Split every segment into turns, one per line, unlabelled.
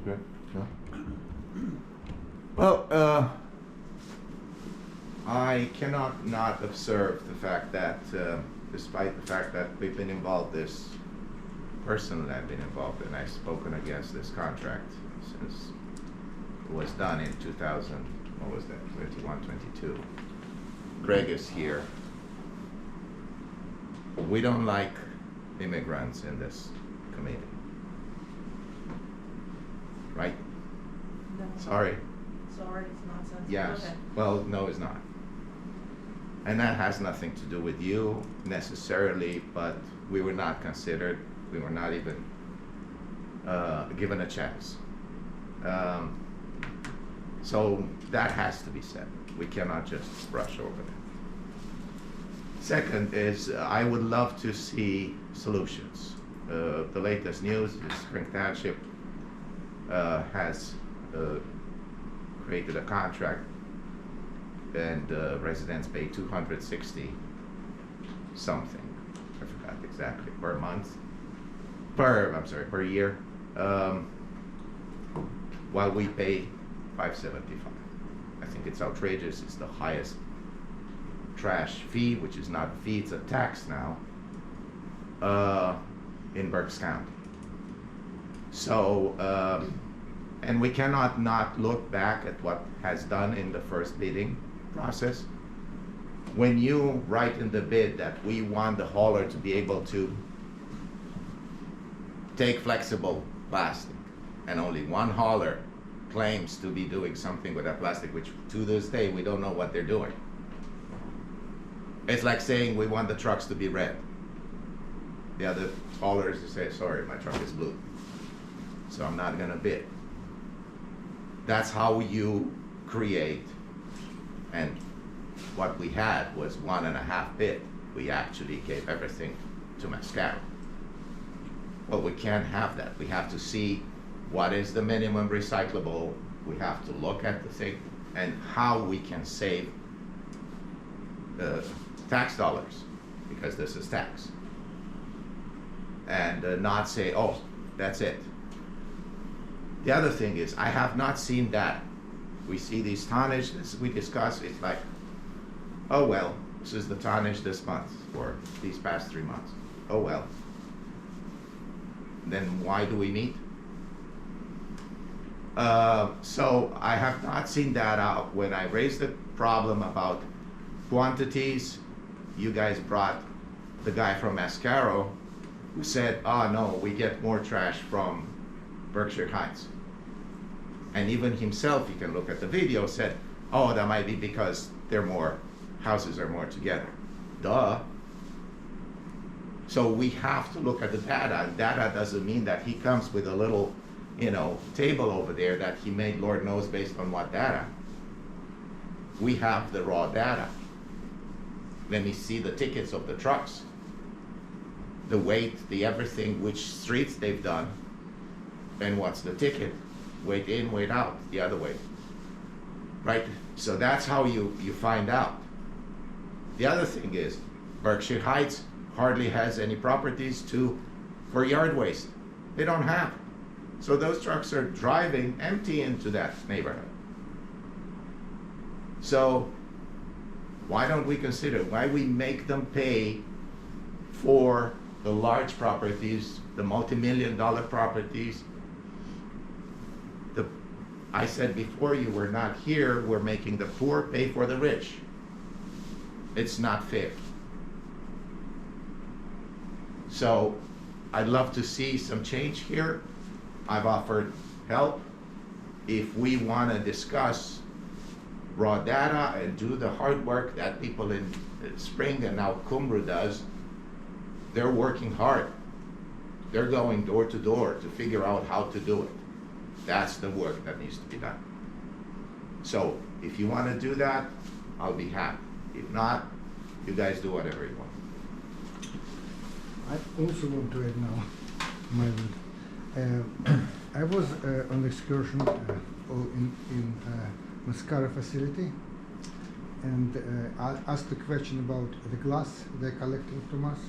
Okay. Yeah. Well, I cannot not observe the fact that, despite the fact that we've been involved this, personally I've been involved and I've spoken against this contract since it was done in 2000, what was that, 21, 22. Greg is here. We don't like immigrants in this committee. Right?
No.
Sorry.
Sorry, it's nonsense.
Yes.
Okay.
Well, no, it's not. And that has nothing to do with you necessarily, but we were not considered. We were not even given a chance. So that has to be said. We cannot just brush over that. Second is I would love to see solutions. The latest news is Spring Township has created a contract and residents pay 260 something. I forgot exactly per month. Per year. While we pay $5.75. I think it's outrageous. It's the highest trash fee, which is not a fee, it's a tax now, in Berks County. So, and we cannot not look back at what has done in the first bidding process. When you write in the bid that we want the hauler to be able to take flexible plastic, and only one hauler claims to be doing something with that plastic, which to this day we don't know what they're doing. It's like saying we want the trucks to be red. The other haulers say, sorry, my truck is blue, so I'm not gonna bid. That's how you create, and what we had was 1.5 bid. We actually gave everything to Mascaro. Well, we can't have that. We have to see what is the minimum recyclable. We have to look at the thing and how we can save the tax dollars, because this is tax. And not say, oh, that's it. The other thing is, I have not seen that. We see these tonnage, as we discussed, it's like, oh well, this is the tonnage this month, or these past 3 months. Oh well. Then why do we meet? So I have not seen that out. When I raised the problem about quantities, you guys brought the guy from Mascaro who said, oh no, we get more trash from Berkshire Heights. And even himself, you can look at the video, said, oh, that might be because houses are more together. Duh. So we have to look at the data. Data doesn't mean that he comes with a little, table over there that he made Lord knows based on what data. We have the raw data. Let me see the tickets of the trucks, the weight, the everything, which streets they've done, and what's the ticket, weight in, weight out, the other way, right? So that's how you find out. The other thing is, Berkshire Heights hardly has any properties for yard waste. They don't have. So those trucks are driving empty into that neighborhood. So why don't we consider, why we make them pay for the large properties, the multi-million-dollar properties? I said before you were not here, we're making the poor pay for the rich. It's not fair. So I'd love to see some change here. I've offered help. If we want to discuss raw data and do the hard work that people in Spring and now Cumbru does, they're working hard. They're going door to door to figure out how to do it. That's the work that needs to be done. So if you want to do that, I'll be happy. If not, you guys do whatever you want.
I also want to add now my word. I was on excursion in Mascara facility, and I asked a question about the glass they're collecting from us.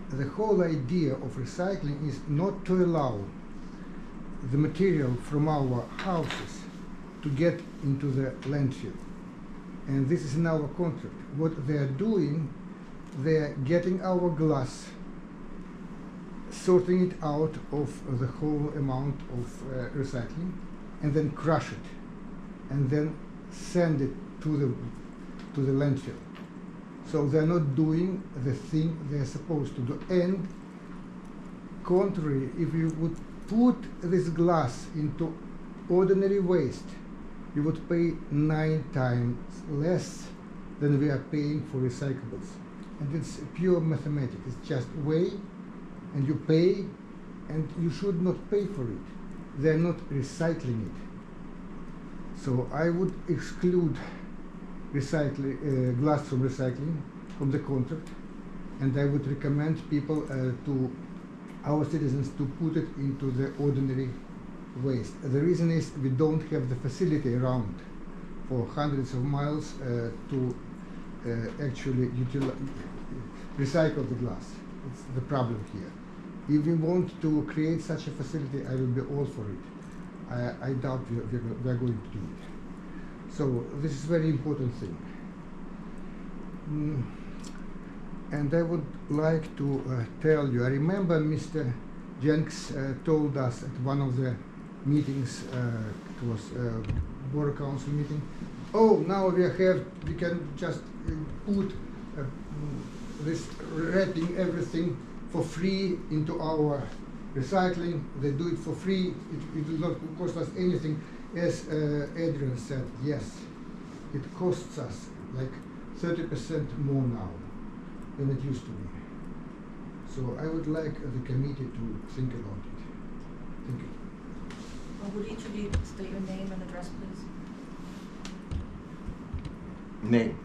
The whole idea of recycling is not to allow the material from our houses to get into the landfill. And this is in our contract. What they are doing, they are getting our glass, sorting it out of the whole amount of recycling, and then crush it, and then send it to the landfill. So they're not doing the thing they're supposed to do. And contrary, if you would put this glass into ordinary waste, you would pay 9 times less than we are paying for recyclables. And it's pure mathematics. It's just weigh, and you pay, and you should not pay for it. They're not recycling it. So I would exclude glass from recycling from the contract, and I would recommend people our citizens to put it into the ordinary waste. The reason is we don't have the facility around for hundreds of miles to actually recycle the glass. It's the problem here. If we want to create such a facility, I will be all for it. I doubt we are going to do it. So this is a very important thing. And I would like to tell you, I remember Mr. Jenks told us at one of the meetings, it was board council meeting, oh, now we can just put this wrapping everything for free into our recycling. They do it for free. It will not cost us anything. As Adrian said, yes, it costs us like 30% more now than it used to be. So I would like the committee to think about it. Thank you.
Would each of you state your name and address, please?
Name.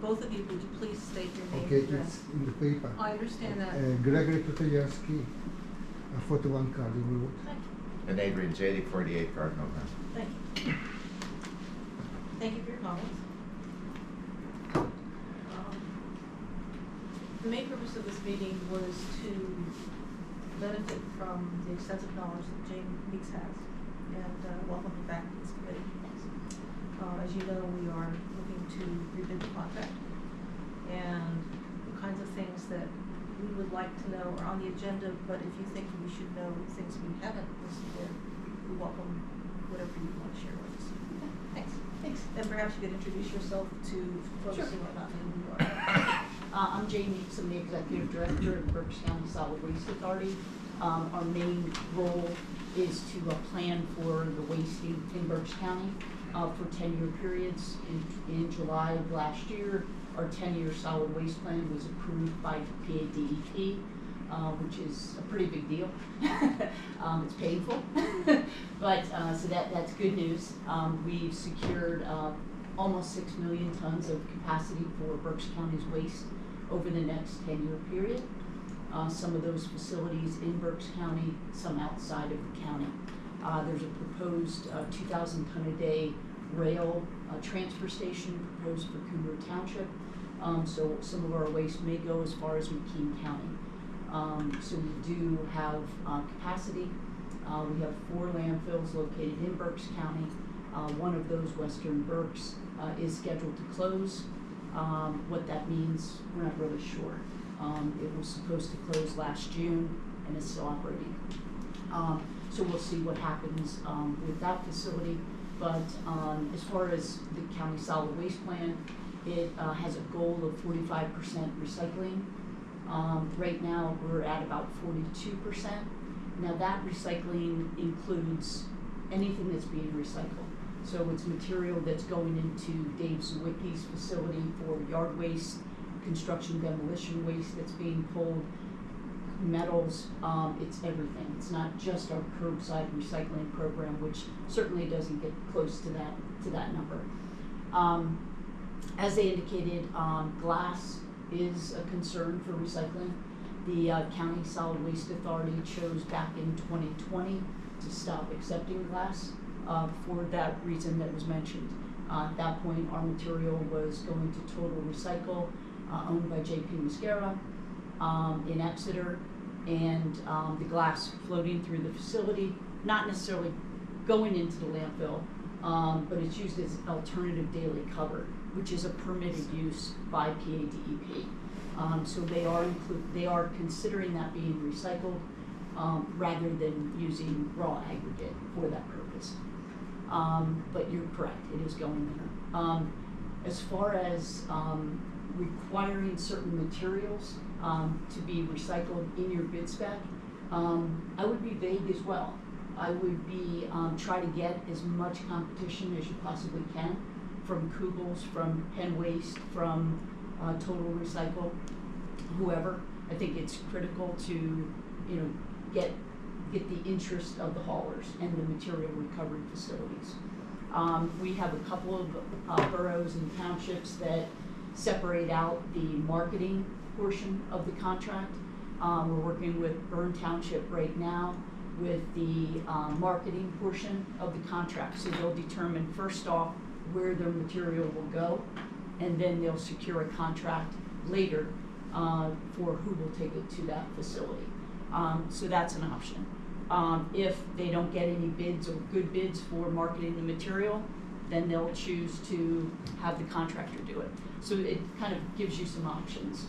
Both of you, would you please state your name
Okay,
and address?
it's in the paper.
I understand that.
Gregory Kotayarsky, 41 Cardinal Road.
Thank you.
And Adrian Jady, 48 Cardinal Road.
Thank you. Thank you for your comments. The main purpose of this meeting was to benefit from the extensive knowledge that Jane Meeks has, and welcome her back to this committee. As you know, we are looking to rebid the contract, and the kinds of things that we would like to know are on the agenda, but if you think we should know things we haven't listed there, we welcome whatever you want to share with us. Thanks. Thanks. And perhaps you could introduce yourself to folks who might not know who you are.
I'm Jane Meeks, I'm the Executive Director of the Berks County Solid Waste Authority. Our main role is to plan for the wasting in Berks County for 10-year periods. In July of last year, our 10-year solid waste plan was approved by PADEP, which is a pretty big deal. It's painful, but so that's good news. We've secured almost 6 million tons of capacity for Berks County's waste over the next 10-year period. Some of those facilities in Berks County, some outside of the county. There's a proposed 2,000 ton a day rail transfer station proposed for Cougar Township. So some of our waste may go as far as McKean County. So we do have capacity. We have 4 landfills located in Berks County. One of those, Western Berks, is scheduled to close. What that means, we're not really sure. It was supposed to close last June, and it's still operating. So we'll see what happens with that facility. But as far as the county solid waste plan, it has a goal of 45% recycling. Right now, we're at about 42%. Now that recycling includes anything that's being recycled. So it's material that's going into Dave Zawicki's facility for yard waste, construction demolition waste that's being pulled, metals, it's everything. It's not just our curbside recycling program, which certainly doesn't get close to that number. As they indicated, glass is a concern for recycling. The County Solid Waste Authority chose back in 2020 to stop accepting glass for that reason that was mentioned. At that point, our material was going to Total Recycle, owned by JP Mascara in Exeter, and the glass floating through the facility, not necessarily going into the landfill, but it's used as alternative daily cover, which is a permitted use by PADEP. So they are considering that being recycled rather than using raw aggregate for that purpose. But you're correct, it is going there. As far as requiring certain materials to be recycled in your bid spec, I would be vague as well. I would be try to get as much competition as you possibly can from Kugels, from Penn Waste, from Total Recycle, whoever. I think it's critical to get the interest of the haulers and the material recovery facilities. We have a couple of boroughs and townships that separate out the marketing portion of the contract. We're working with Bern Township right now with the marketing portion of the contract. So they'll determine first off where their material will go, and then they'll secure a contract later for who will take it to that facility. So that's an option. If they don't get any bids or good bids for marketing the material, then they'll choose to have the contractor do it. So it kind of gives you some options.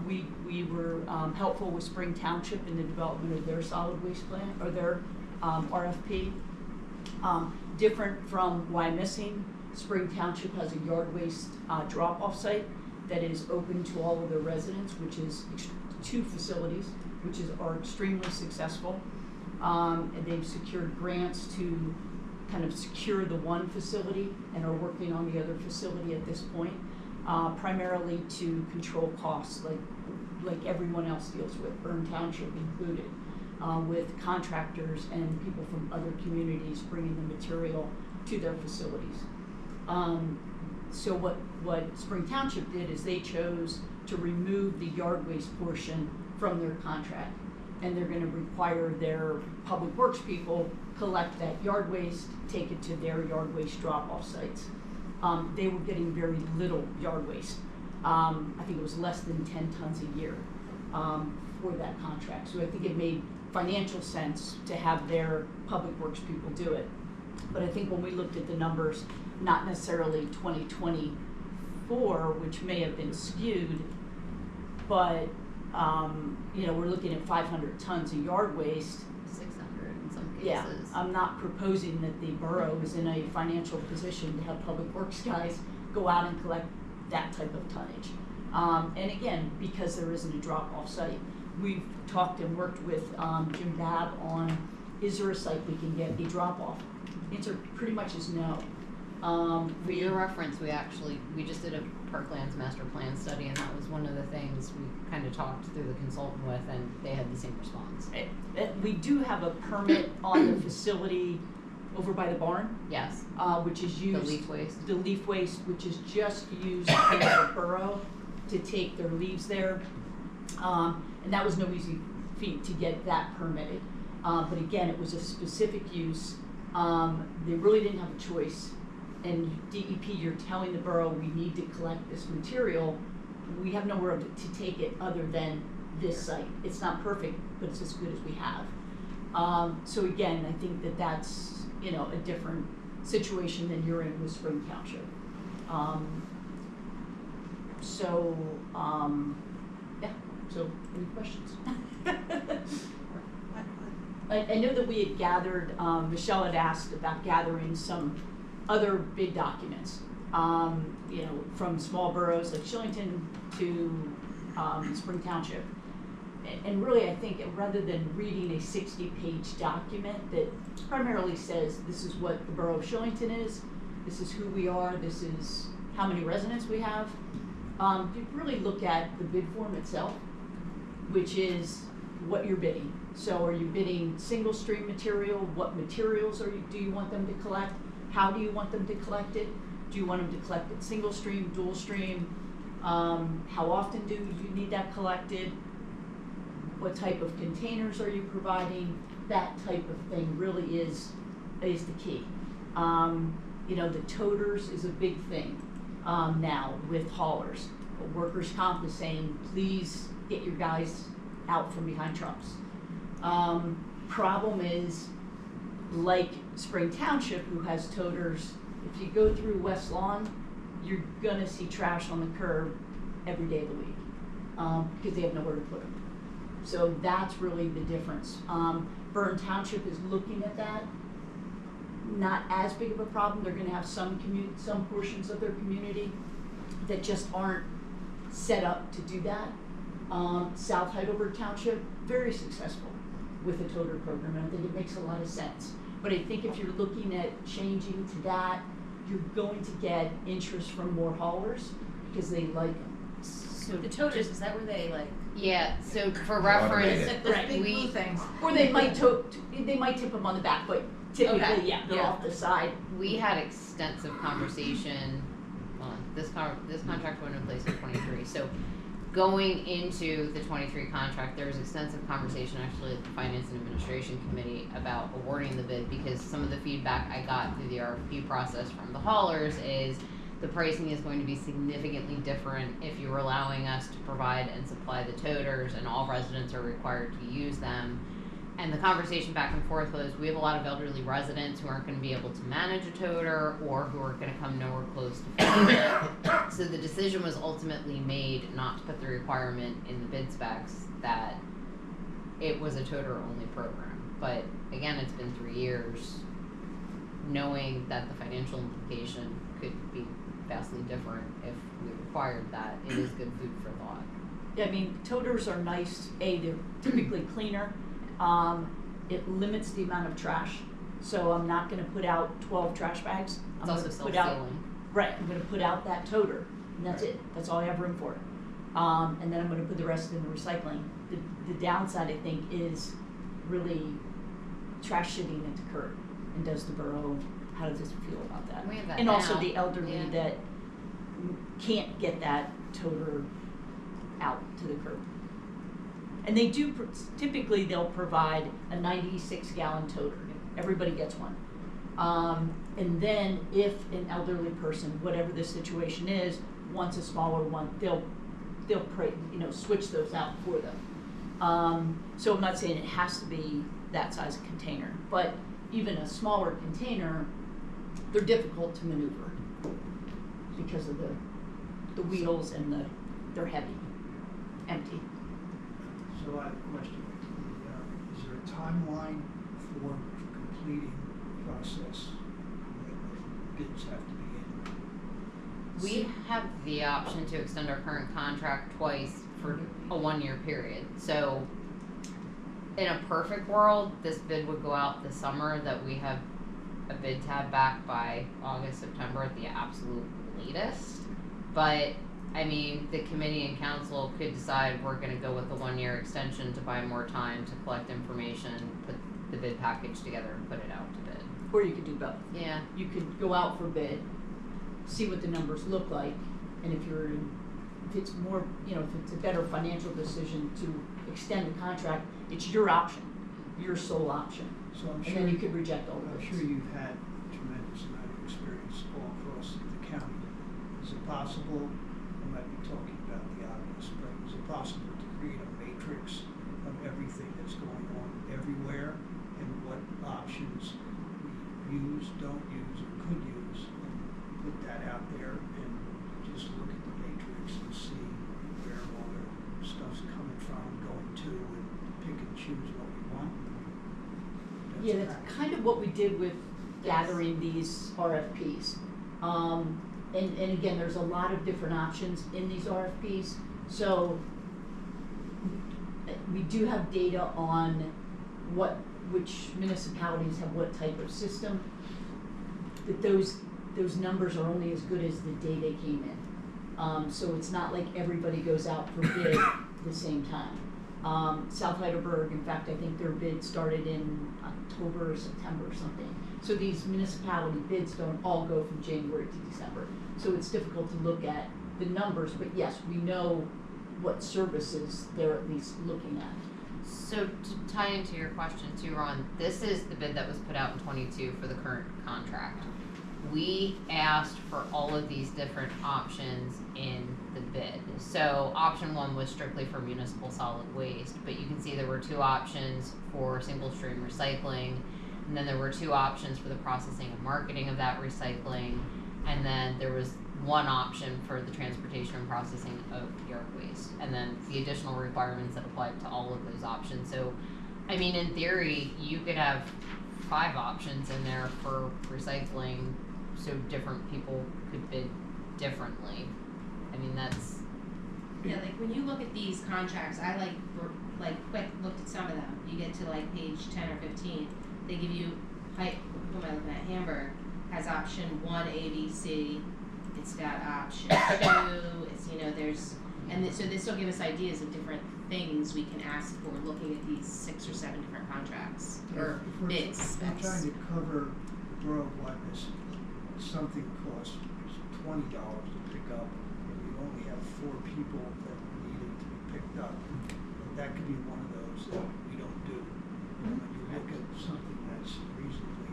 We were helpful with Spring Township in the development of their solid waste plan, or their RFP. Different from Wyomissing, Spring Township has a yard waste drop-off site that is open to all of their residents, which is 2 facilities, which are extremely successful. And they've secured grants to kind of secure the one facility and are working on the other facility at this point, primarily to control costs like everyone else deals with, Bern Township included, with contractors and people from other communities bringing the material to their facilities. So what Spring Township did is they chose to remove the yard waste portion from their contract, and they're going to require their public works people collect that yard waste, take it to their yard waste drop-off sites. They were getting very little yard waste. I think it was less than 10 tons a year for that contract. So I think it made financial sense to have their public works people do it. But I think when we looked at the numbers, not necessarily 2024, which may have been skewed, but we're looking at 500 tons of yard waste.
600 in some cases.
Yeah, I'm not proposing that the borough is in a financial position to have public works guys go out and collect that type of tonnage. And again, because there isn't a drop-off site, we've talked and worked with Jim Babb on, is there a site we can get a drop-off? The answer pretty much is no.
For your reference, we just did a Parklands master plan study, and that was one of the things we kind of talked through the consultant with, and they had the same response.
We do have a permit on the facility over by the barn.
Yes.
Which is used.
The leaf waste.
The leaf waste, which is just used in the borough to take their leaves there. And that was no easy feat to get that permitted. But again, it was a specific use. They really didn't have a choice. And DEP, you're telling the borough we need to collect this material. We have nowhere to take it other than this site. It's not perfect, but it's as good as we have. So again, I think that's a different situation than you're in with Spring Township. So any questions? I know that we had gathered, Michelle had asked about gathering some other bid documents, from small boroughs like Shillington to Spring Township. And really, I think rather than reading a 60-page document that primarily says this is what the borough of Shillington is, this is who we are, this is how many residents we have, you really look at the bid form itself, which is what you're bidding. So are you bidding single stream material? What materials do you want them to collect? How do you want them to collect it? Do you want them to collect it single stream, dual stream? How often do you need that collected? What type of containers are you providing? That type of thing really is the key. The toters is a big thing now with haulers. Workers' comp is saying, please get your guys out from behind trucks. Problem is, like Spring Township, who has toters, if you go through West Lawn, you're gonna see trash on the curb every day of the week, because they have nowhere to put them. So that's really the difference. Byrne Township is looking at that. Not as big of a problem. They're gonna have some portions of their community that just aren't set up to do that. South Heidelberg Township, very successful with the toter program, and I think it makes a lot of sense. But I think if you're looking at changing to that, you're going to get interest from more haulers because they like them.
So
The toters, is that where they like?
yeah, so for
Automated.
reference,
Those
Right.
big blue
we,
things.
Or they might tip them on the back, but typically,
Okay,
yeah, they're
yeah.
off the side.
we had extensive conversation, this contract went in place in 23, so going into the 23 contract, there was extensive conversation actually at the Finance and Administration Committee about awarding the bid, because some of the feedback I got through the RFP process from the haulers is the pricing is going to be significantly different if you're allowing us to provide and supply the toters and all residents are required to use them. And the conversation back and forth was, we have a lot of elderly residents who aren't gonna be able to manage a toter or who are gonna come nowhere close to filling it. So the decision was ultimately made not to put the requirement in the bid specs that it was a toter only program. But again, it's been 3 years, knowing that the financial implication could be vastly different if we required that, it is good food for thought.
Yeah, I mean, toters are nice. They're typically cleaner. It limits the amount of trash. So I'm not gonna put out 12 trash bags.
It's
I'm
also
gonna put out,
self-sealing.
right, I'm gonna put out that toter, and that's it. That's all I have room for. And then I'm gonna put the rest in the recycling. The downside, I think, is really trash sitting at the curb. And does the borough, how does this feel about that?
We have that
And also
now.
the elderly
Yeah.
that can't get that toter out to the curb. And they do, typically they'll provide a 96-gallon toter. Everybody gets one. And then if an elderly person, whatever the situation is, wants a smaller one, they'll switch those out for them. So I'm not saying it has to be that size of container, but even a smaller container, they're difficult to maneuver because of the wheels and they're heavy, empty.
So I have a question. Is there a timeline for completing the process that bids have to be in?
We have the option to extend our current contract twice for a 1-year period. So in a perfect world, this bid would go out this summer, that we have a bid tab back by August, September at the absolute latest. But I mean, the committee and council could decide we're gonna go with the 1-year extension to buy more time to collect information, put the bid package together and put it out to bid.
Or you could do both.
Yeah.
You could go out for bid, see what the numbers look like, and if it's more, if it's a better financial decision to extend the contract, it's your option, your sole option.
So I'm
And
sure
then you could reject all
I'm
of
sure
those.
you've had a tremendous amount of experience all across the county. Is it possible, I might be talking about the obvious, but is it possible to create a matrix of everything that's going on everywhere and what options we use, don't use, or could use, and put that out there and just look at the matrix and see where all the stuff's coming from, going to, and pick and choose what we want?
Yeah, that's
practical.
kind of what we did with gathering these RFPs. And again, there's a lot of different options in these RFPs. So we do have data on which municipalities have what type of system. But those numbers are only as good as the day they came in. So it's not like everybody goes out for bid at the same time. South Heidelberg, in fact, I think their bid started in October or September or something. So these municipality bids don't all go from January to December. So it's difficult to look at the numbers, but yes, we know what services they're at least looking at.
So to tie into your question too, Ron, this is the bid that was put out in 22 for the current contract. we asked for all of these different options in the bid. So option 1 was strictly for municipal solid waste, but you can see there were 2 options for single stream recycling, and then there were 2 options for the processing and marketing of that recycling, and then there was 1 option for the transportation and processing of yard waste, and then the additional requirements that applied to all of those options. So, I mean, in theory, you could have 5 options in there for recycling, so different people could bid differently. I mean, that's,
Yeah, like when you look at these contracts, I quick looked at some of them. You get to like page 10 or 15, they give you, who am I looking at? Hamburg has option 1 A, B, C. It's got option 2. It's, you know, there's, so this will give us ideas of different things we can ask for looking at these 6 or 7 different contracts or bids.
If we're trying to cover the borough of Wyomissing, something costs $20 to pick up, and we only have 4 people that need it to be picked up. And that could be one of those that we don't do. And when you look at something that's reasonably,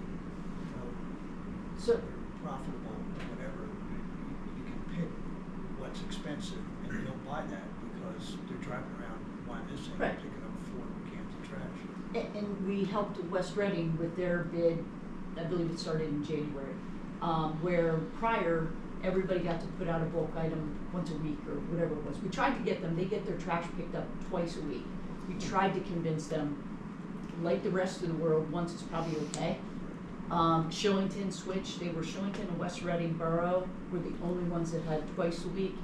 So,
profitable or whatever, you can pick what's expensive, and you don't buy that because they're driving around Wyomissing
Right.
picking up 4 cans of trash.
and we helped West Reading with their bid, I believe it started in January, where prior, everybody got to put out a bulk item once a week or whatever it was. We tried to get them, they get their trash picked up twice a week. We tried to convince them, like the rest of the world, once it's probably okay. Shillington switched, Shillington and West Reading Borough were the only ones that had twice a week.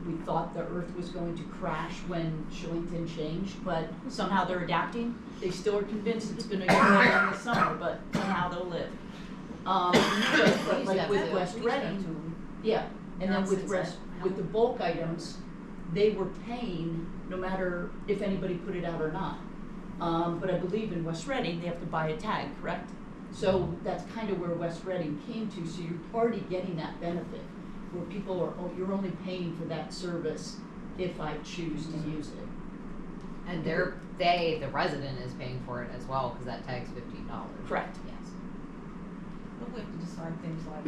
We thought the earth was going to crash when Shillington changed, but somehow they're adapting. They still are convinced it's gonna go down in the summer, but somehow they'll live. But like with West Reading, yeah, and then with the bulk items, they were paying no matter if anybody put it out or not. But I believe in West Reading, they have to buy a tag, correct? So that's kind of where West Reading came to, so you're already getting that benefit, where people are, you're only paying for that service if I choose to use it.
and the resident is paying for it as well, cause that tag's $15.
Correct.
Yes.
But we have to decide things like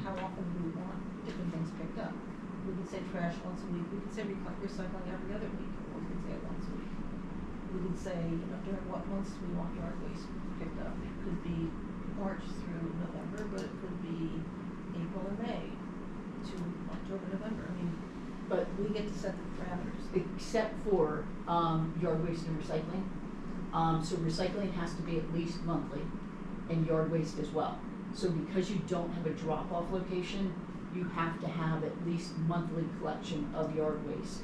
how often we want different things picked up. We could say trash once a week, we could say recycling every other week, or we could say it once a week. We could say, you know, during what months we want yard waste picked up. It could be March through November, but it could be April and May to October, November. I mean,
But
we get to set the parameters.
except for yard waste and recycling. So recycling has to be at least monthly, and yard waste as well. So because you don't have a drop-off location, you have to have at least monthly collection of yard waste.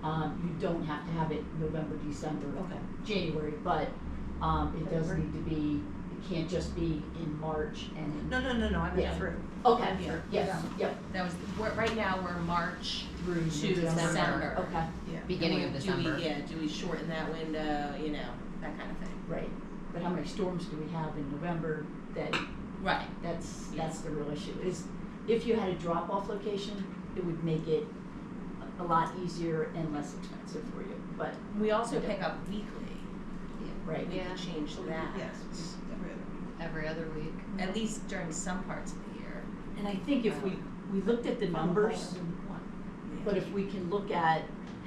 You don't have to have it November, December,
Okay.
January, but it does need to be, it can't just be in March and.
No, I
Yeah.
meant through.
Okay,
Yeah.
yes, yep,
That was, right now we're March
through
to December.
Okay,
Yeah.
Beginning of
Do
December.
do we shorten that window, you know, that kind of thing?
right. But how many storms do we have in November that
Right.
That's the real issue, is if you had a drop-off location, it would make it a lot easier and less expensive for you, but,
We also pick up weekly.
right.
We
Yeah.
can change that.
Yes,
Every other week.
At least during some parts of the year.
And I think if we looked at the numbers, but if we can look at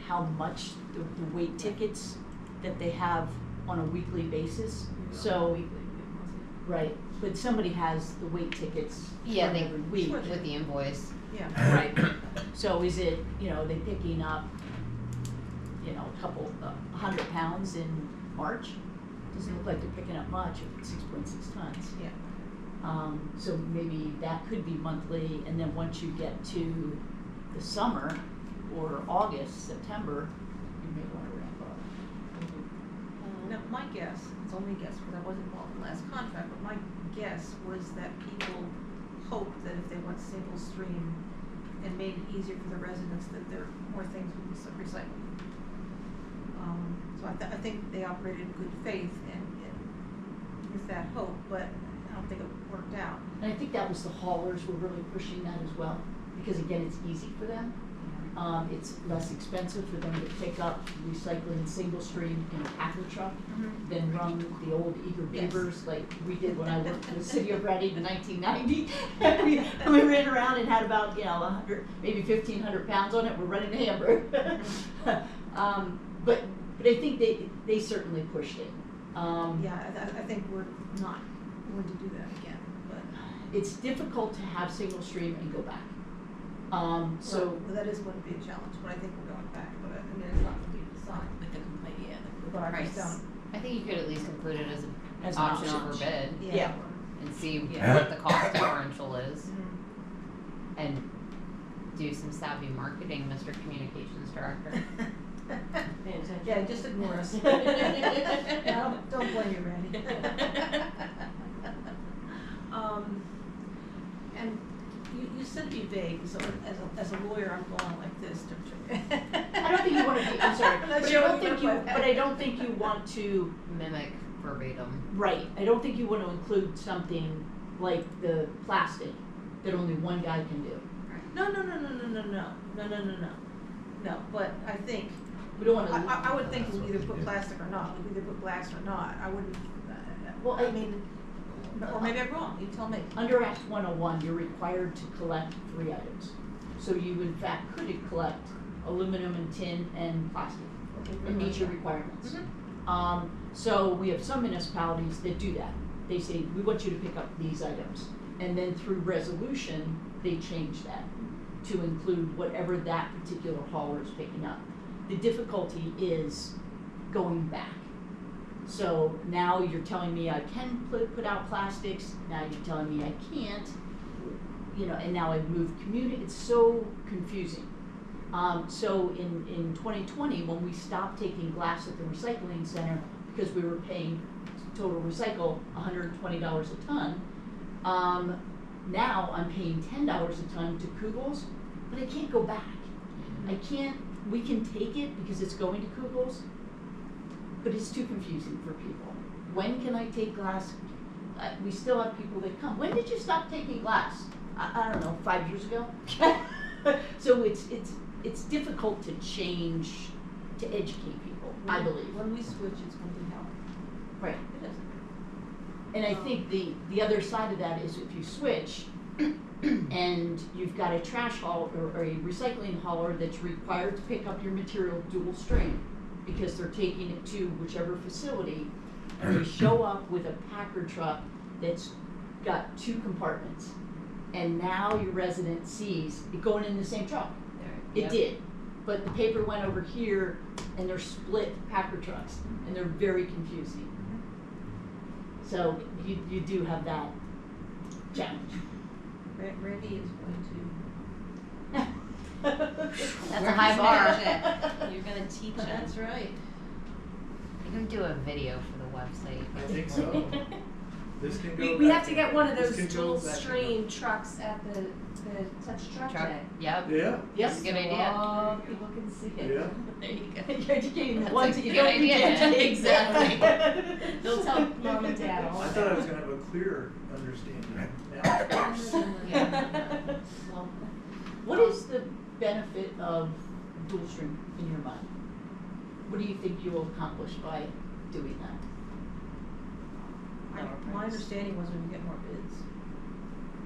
how much the weight tickets that they have on a weekly basis, so, right, but somebody has the weight tickets
Yeah,
from
they-
every week.
With the invoice.
Yeah.
Right, so is it, you know, they picking up, you know, a couple, 100 pounds in March? Doesn't look like they're picking up much if it's 6.6 tons.
Yeah.
So maybe that could be monthly, and then once you get to the summer, or August, September, you may wanna ramp up.
Now, my guess, it's only a guess, because I wasn't involved in the last contract, but my guess was that people hoped that if they went single stream and made it easier for the residents, that there more things would be recycled. So I think they operated in good faith and with that hope, but I don't think it worked out.
And I think that was the haulers were really pushing that as well, because again, it's easy for them. It's less expensive for them to pick up recycling single stream in a packer truck than run the old eager
Yes.
beavers like we did when I worked for the city of Reading in 1990. we ran around and had about, 100, maybe 1,500 pounds on it. We're running to Hamburg. But I think they certainly pushed it.
Yeah, I think we're not going to do that again, but.
It's difficult to have single stream and go back. So
Well, that is going to be a challenge, but I think we're going back, but I mean, it's not going to be decided.
With the complaint, yeah,
But I just
price.
don't.
I think you could at least include it as an
As an
option
option.
for bid
Yeah.
and see
Yeah.
what the cost differential is
Mhm.
and do some savvy marketing, Mr. Communications Director.
pay attention.
Yeah, just ignore us. No, don't blame you, Randy. And you said be vague, so as a lawyer, I'm going like this.
I don't think you want to be. I'm sorry,
I'm not
but I
sure
don't
what you
think you.
meant by that.
But I don't think you want to.
Mimic verbatim.
Right. I don't think you want to include something like the plastic that only one guy can do.
No, but I think,
We don't want to.
I would think we'll either put plastic or not, we'll either put glass or not, I wouldn't,
Well,
I mean, or maybe I'm wrong, you tell me.
Under Act 101, you're required to collect 3 items. So you in fact could collect aluminum and tin and plastic. It meets your requirements.
Mhm.
So we have some municipalities that do that. They say, we want you to pick up these items. And then through resolution, they change that to include whatever that particular hauler is picking up. The difficulty is going back. So now you're telling me I can put out plastics, now you're telling me I can't, and now I've moved community, it's so confusing. So in 2020, when we stopped taking glass at the recycling center, because we were paying total recycle $120 a ton, now I'm paying $10 a ton to Kugels, but I can't go back. We can take it because it's going to Kugels, but it's too confusing for people. When can I take glass? We still have people that come. When did you stop taking glass? I don't know, 5 years ago? So it's difficult to change, to educate people, I believe.
When we switch, it's going to be hell.
Right.
It is.
And I think the other side of that is if you switch and you've got a trash haul or a recycling hauler that's required to pick up your material dual stream because they're taking it to whichever facility, and they show up with a packer truck that's got 2 compartments, and now your resident sees it going in the same truck. It did, but the paper went over here and they're split packer trucks and they're very confusing. So you do have that challenge.
Randy is going
That's a high bar.
You're gonna teach
to.
it.
That's right.
You can do a video for the website.
I think so. This can go
We
back
have to get one of
this
those
can go
dual
back to-
stream trucks at the touch truck day.
Yep.
Yeah,
Yes.
Good idea.
So people can see it.
yeah.
There you go.
You're educating the
That's
ones
a
that you
good
don't need to
idea.
educate.
Exactly.
They'll tell mom and dad all
I
about
thought I
it.
was gonna have a clearer understanding now.
Yeah.
Well, what is the benefit of dual stream in your mind? What do you think you will accomplish by doing that?
My understanding was we would get more bids.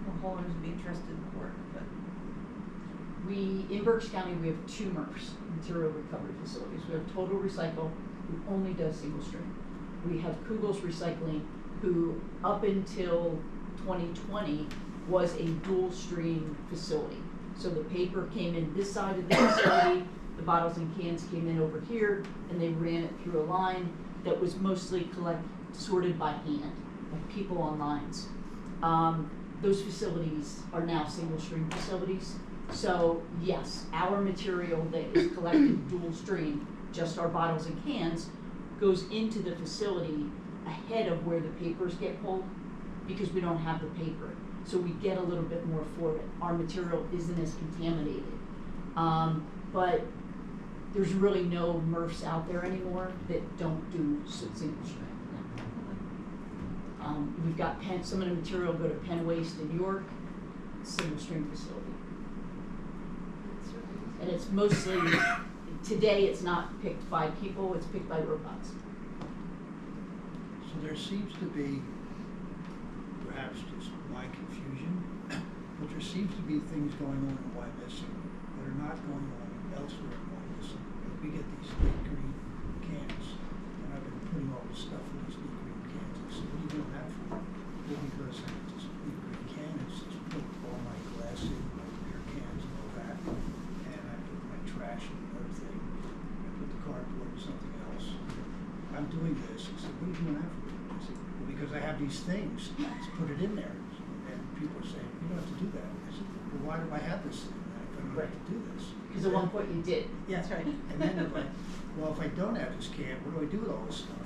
More haulers would be interested in the work, but.
In Berks County, we have 2 MRFs, material recovery facilities. We have Total Recycle, who only does single stream. We have Kugels Recycling, who up until 2020 was a dual stream facility. So the paper came in this side of the facility, the bottles and cans came in over here, and they ran it through a line that was mostly sorted by hand, by people on lines. Those facilities are now single stream facilities. So yes, our material that is collected dual stream, just our bottles and cans, goes into the facility ahead of where the papers get pulled because we don't have the paper. So we get a little bit more for it. Our material isn't as contaminated. But there's really no MRFs out there anymore that don't do single stream. We've got some of the material go to Penn Waste in York, single stream facility. And it's mostly, today it's not picked by people, it's picked by robots.
So there seems to be, perhaps just my confusion, but there seems to be things going on in Wyomissing that are not going on elsewhere in Wyomissing. We get these big green cans, and I've been putting all the stuff in these big green cans. I said, what are you doing that for? Well, because I have this big green can, it's just put all my glass in, my beer cans and all that, and I put my trash and everything. I put the cardboard and something else. I'm doing this. I said, what are you doing that for? I said, well, because I have these things. Let's put it in there. And people are saying, you don't have to do that. I said, well, why do I have this thing? I don't have to do this.
Because at one point you did.
Yeah, that's right. And then they're like, well, if I don't have this can, what do I do with all this stuff?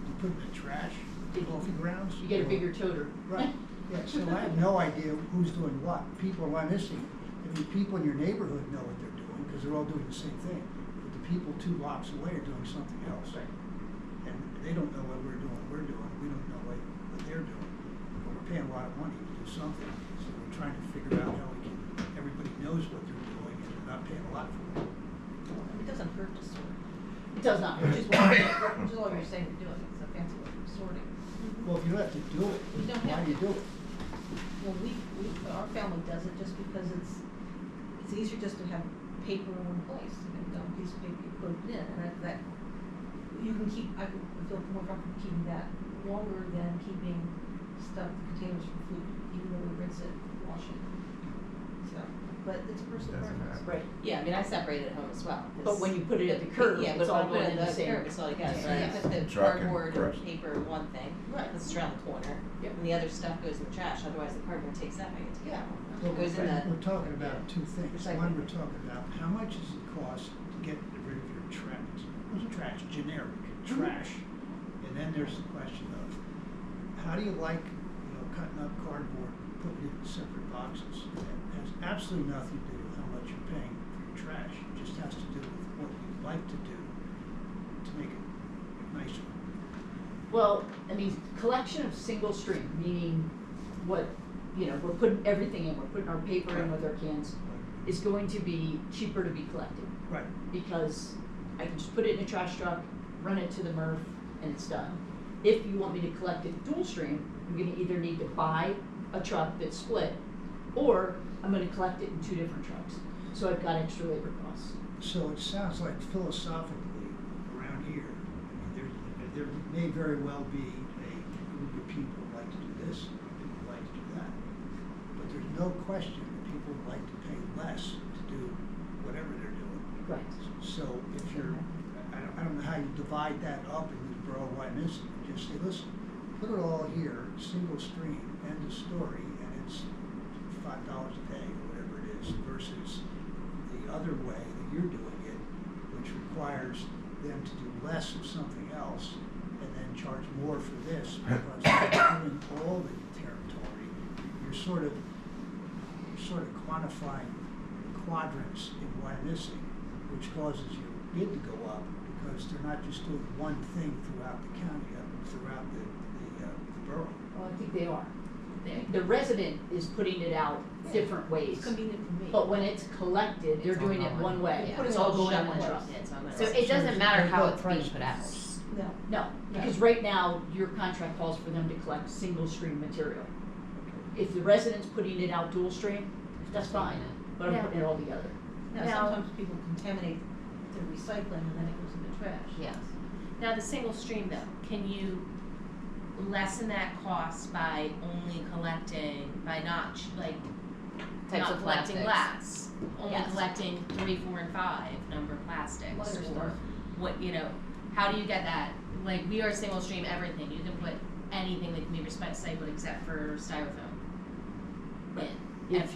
You put it in the trash, coffee grounds?
You get a bigger toter.
Right. Yeah, so I have no idea who's doing what. People are missing. I mean, people in your neighborhood know what they're doing because they're all doing the same thing. But the people 2 blocks away are doing something else.
Right.
And they don't know what we're doing. We don't know what they're doing. But we're paying a lot of money to do something. So we're trying to figure out how we can, everybody knows what they're doing and they're not paying a lot for it.
It doesn't hurt to sort.
It does not.
Which is all you're saying you're doing, it's a fancy word for sorting.
Well, if you don't have to do it,
We don't
why
have
do you
to.
do it?
Well, our family does it just because it's easier just to have paper in one place, and a piece of paper, you put it in, and that, you can keep, I feel more comfortable keeping that longer than keeping stuff, containers for food, even though we rinse it, wash it. So, but it's a personal
Doesn't
preference.
matter.
Right.
Yeah, I mean, I separate it at home as well. 'cause
But when you put it at the curb,
yeah,
it's
but
all
when I
going in
put it
the
at the
same.
curb, it's all like that. So
Yeah.
you put the
Truck and
cardboard
brush.
and paper in one thing,
Right.
because it's around the corner,
Yep.
and the other stuff goes in the trash. Otherwise, the cardboard takes that bag into
Yeah.
Well,
Goes in the.
we're talking about 2 things.
Recycling.
One, we're talking about how much does it cost to get rid of your trash, generic trash. And then there's the question of how do you like, cutting up cardboard, putting it in separate boxes? It has absolutely nothing to do with how much you're paying for your trash. It just has to do with what you'd like to do to make it nicer.
Well, I mean, collection of single stream, meaning what, we're putting everything in, we're putting our paper in with our cans, is going to be cheaper to be collected.
Right.
Because I can just put it in a trash truck, run it to the MRF, and it's done. If you want me to collect it dual stream, I'm gonna either need to buy a truck that's split, or I'm gonna collect it in 2 different trucks. So I've got extra labor costs.
So it sounds like philosophically around here, I mean, there may very well be a group of people who like to do this, people who like to do that. But there's no question that people would like to pay less to do whatever they're doing.
Right.
So if you're, I don't know how you divide that up in the borough of Wyomissing, and just say, listen, put it all here, single stream, end of story, and it's $5 a day or whatever it is, versus the other way that you're doing it, which requires them to do less of something else and then charge more for this because they're doing all the territory. You're sort of quantifying quadrants in Wyomissing, which causes your bid to go up because they're not just doing one thing throughout the county, throughout the borough.
Well, I think they are.
They-
The resident is putting it out different ways.
It's convenient for me.
But when it's collected, they're
It's all
doing it
going.
one way.
Yeah.
It's all going in
Shut
one
place.
truck.
Yeah, it's all going
So
in.
it doesn't matter
there's
how
no
it's being
price
put out.
No.
No, because right now, your contract calls for them to collect single stream material. If the resident's putting it out dual stream, that's fine, but I'm
Now-
putting it all together.
Now,
Now-
sometimes people contaminate the recycling and then it goes in the trash.
Yes.
Now, the single stream though, can you lessen that cost by only collecting, by not,
Types
not
of
collecting
plastics.
glass? Only
Yes.
collecting 3, 4, and 5 number plastics,
Lighter
or
stuff.
what, how do you get that? Like, we are single stream everything, you can put anything that can be recycled except for styrofoam in.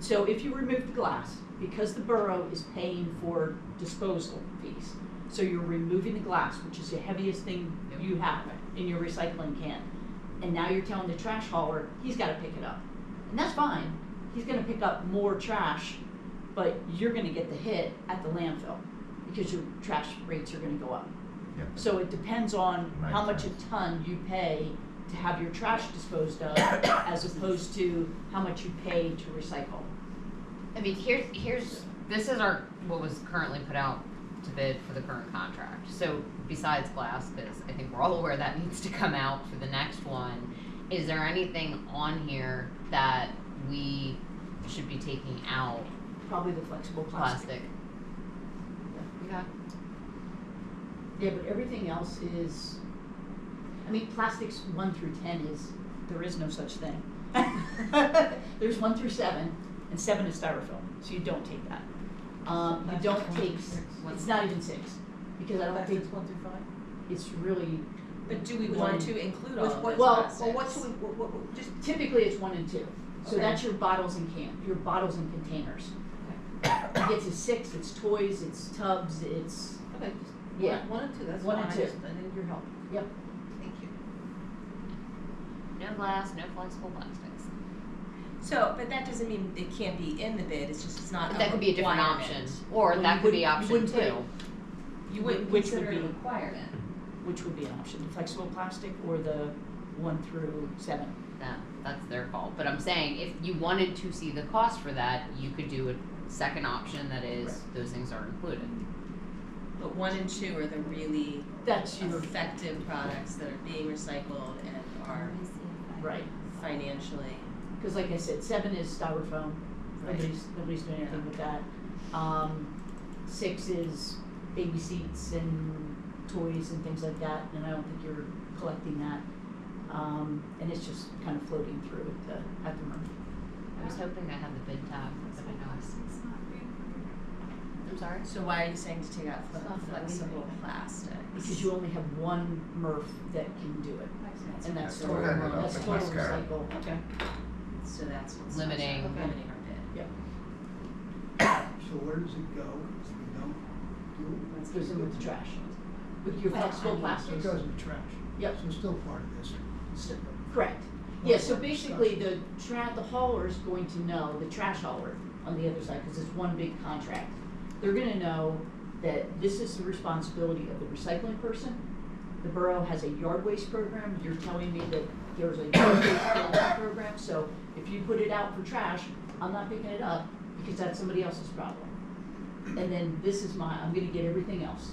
So if you remove the glass, because the borough is paying for disposal fees, so you're removing the glass, which is the heaviest thing you have in your recycling can, and now you're telling the trash hauler, he's gotta pick it up. And that's fine, he's gonna pick up more trash, but you're gonna get the hit at the landfill, because your trash rates are gonna go up.
Yeah.
So it depends on how much a
Makes sense.
ton you pay to have your trash disposed of, as opposed to how much you pay to recycle.
I mean, here's this is what was currently put out to bid for the current contract. So besides glass, because I think we're all aware that needs to come out for the next one, is there anything on here that we should be taking out?
Probably the flexible plastic.
Okay.
Yeah, but everything else is, I mean, plastics 1 through 10 there is no such thing. There's 1 through 7, and 7 is styrofoam, so you don't take that. You don't take, it's not even 6, because I don't think,
Plastics 1 through 5?
it's really,
But do we
Which
want
one?
to include all
Which
of
one-
those
well,
plastics?
Well, what should we, what, just,
typically it's 1 and 2. So
Okay.
that's your bottles and your bottles and containers. You get to 6, it's toys, it's tubs, it's,
okay,
Yeah.
1 and 2, that's
1
fine,
and
I
2.
just, I needed your help.
yep.
Thank you.
No glass, no flexible plastics.
So, but that doesn't mean it can't be in the bid, it's just it's not
That could be a different
requirement.
option, or
Well,
that
you
could be
wouldn't- you
option
wouldn't put
2.
it-
You wouldn't
Which would
consider it a
be-
requirement.
Which would be an option, the flexible plastic or the 1 through 7?
That's their call. But I'm saying if you wanted to see the cost for that, you could do a second option that is those things are included.
But 1 and 2 are the really
That's your,
effective products that are being recycled and are
right.
financially.
Because like I said, 7 is styrofoam,
Right.
nobody's doing anything
Yeah.
with that. 6 is baby seats and toys and things like that, and I don't think you're collecting that. And it's just kind of floating through at the moment.
I was hoping I had the bid tab, but I don't. I'm sorry?
So why are you saying to take out
It's not
flexible plastics?
Because you only have 1 MRF that can can do it, and that's
So
total,
we're gonna go
that's
with
total
mascara.
recycle.
Okay. So that's what's
Limiting.
limiting our bid.
Yep,
So where does it go if we don't do it?
it goes in with the trash, with your
Well,
flexible
I mean,
So
plastics.
it goes in the trash?
Yep.
So it's still part of this?
Correct. Yeah, so basically the hauler is going to know, the trash hauler on the other side, because it's one big contract. They're gonna know that this is the responsibility of the recycling person. The borough has a yard waste program. You're telling me that there's a yard waste program, so if you put it out for trash, I'm not picking it up because that's somebody else's problem. And then this is I'm gonna get everything else.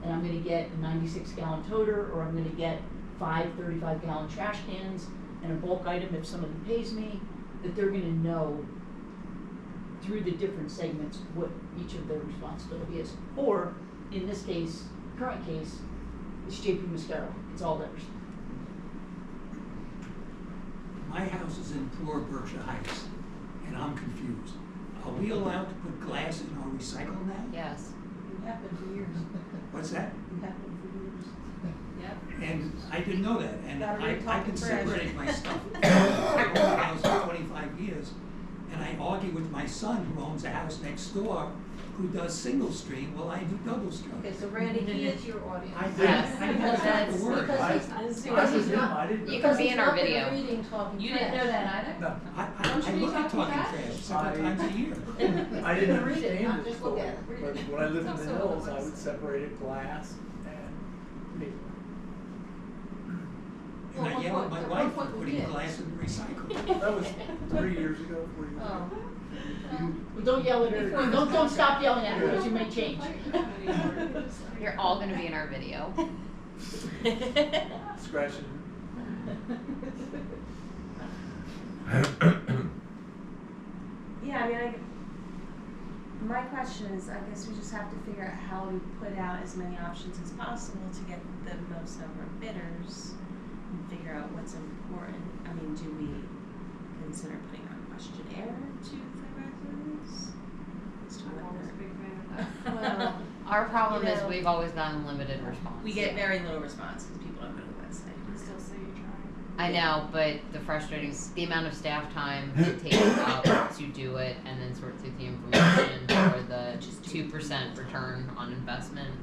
And I'm gonna get a 96-gallon toter, or I'm gonna get 5 35-gallon trash cans and a bulk item if somebody pays me, that they're gonna know through the different segments what each of their responsibility is. Or, in this case, current case, it's JP Mascaro, it's all theirs.
My house is in poor Berkshire Heights, and I'm confused. Are we allowed to put glass in our recycle now?
Yes.
It happened for years.
What's that?
It happened for years.
Yep.
And I didn't know that, and
Gotta
I
re-talk
can
the trash.
separate my stuff. I own a house for 25 years, and I argue with my son who owns a house next door, who does single stream, while I do double stream.
Okay, so Randy, he is your audience.
I
Yes.
I didn't know
Because
that
that's,
word.
because
I-
he's,
I didn't see
because
what
he's
you
not.
I didn't know.
You
because
can be
he's
in our
not
video.
reading talking
You didn't know
trash.
that either?
No,
I look at talking trash several times a year.
I didn't
Read it, not
understand it
just look
before,
at it. Read
but
it.
when I lived in
It's
the
also on the
hills, I would
website.
separate it glass and paper.
And I
Well,
yell at my
at one
wife for
point we
putting
did.
glass in the recycle.
That was 3 years ago, 4 years ago.
Oh.
Well, don't yell at her, don't stop yelling at her, because you may change.
You're all gonna be in our video.
Scratching.
Yeah, I mean, my question is, I guess we just have to figure out how we put out as many options as possible to get the most number of bidders and figure out what's important. I mean, do we consider putting out a questionnaire to the residents? As to what they're- Well,
Our problem
You
is
know,
we've always gotten limited response.
we get very little response because people don't go to the website.
Still say you're trying.
I know, but the amount of staff time it takes up to do it and then sort through the information for the 2% return on investment.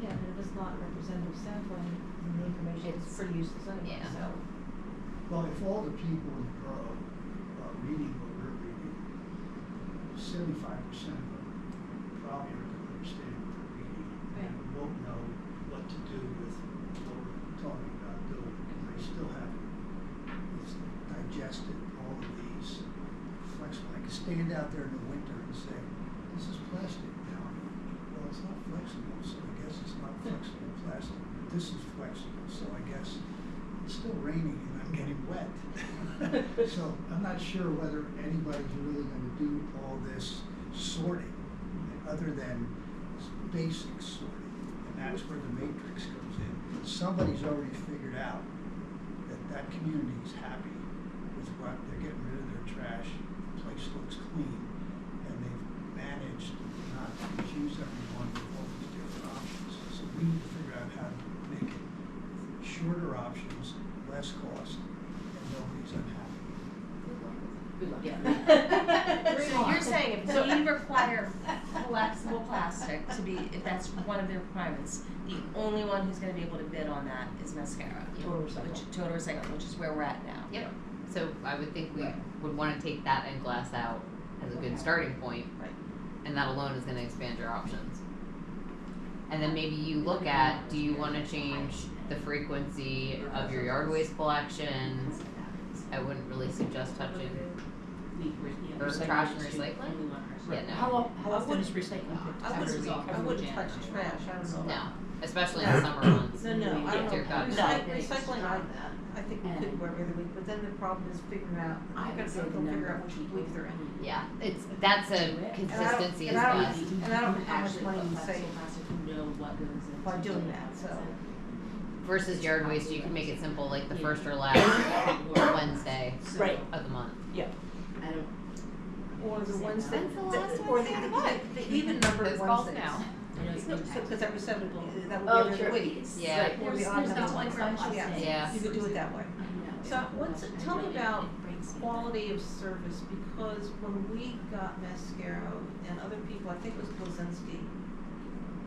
Yeah, but if it's not representative sampling, then the information is pretty useless anyway,
Yeah.
so.
Well, if all the people in the borough are reading what we're reading, 75% of them probably aren't going to understand what they're reading. And won't know what to do with what we're talking about doing, because they still haven't digested all of these flexible. I can stand out there in the winter and say, this is plastic now. Well, it's not flexible, so I guess it's not flexible plastic. But this is flexible, so I guess it's still raining and I'm getting wet. So I'm not sure whether anybody's really gonna do all this sorting, other than basic sorting. And that's where the matrix comes in. Somebody's already figured out that that community is happy with what, they're getting rid of their trash, the place looks clean, and they've managed not to confuse everyone with all these different options. So we need to figure out how to make it shorter options, less cost, and nobody's unhappy.
Good luck.
So you're saying if we require flexible plastic to be, if that's one of the requirements, the only one who's gonna be able to bid on that is Mascara?
Total Recycle.
Total Recycle, which is where we're at now.
Yep. So I would think we would wanna take that and glass out as a good starting point.
Right.
And that alone is gonna expand your options. And then maybe you look at, do you wanna change the frequency of your yard waste collections? I wouldn't really suggest touching or trash and recycling. Yeah, no.
How
I
often
wouldn't-
is recycling?
I wouldn't touch trash, I don't know.
No, especially in the summer months.
No, I don't
Dear
know,
God, no.
recycling, I think we could work every week, but then the problem is figuring out, I gotta go figure out which week they're in.
Yeah, that's a consistency is
And I don't-
best.
And I don't know how much money you save by doing that, so.
Versus yard waste, you can make it simple, like the first or last Wednesday
Right.
of the month.
Yeah.
Or the Wednesday,
When's the last
or
Wednesday?
the even numbered
Those calls
Wednesdays.
now.
Because every 7, that
Oh,
would be
sure.
every week.
Yeah.
Right, or the odd
There's
number.
like
Yeah.
Yeah.
You could do it that way. So tell me about quality of service, because when we got Mascaro and other people, I think it was Blazinski,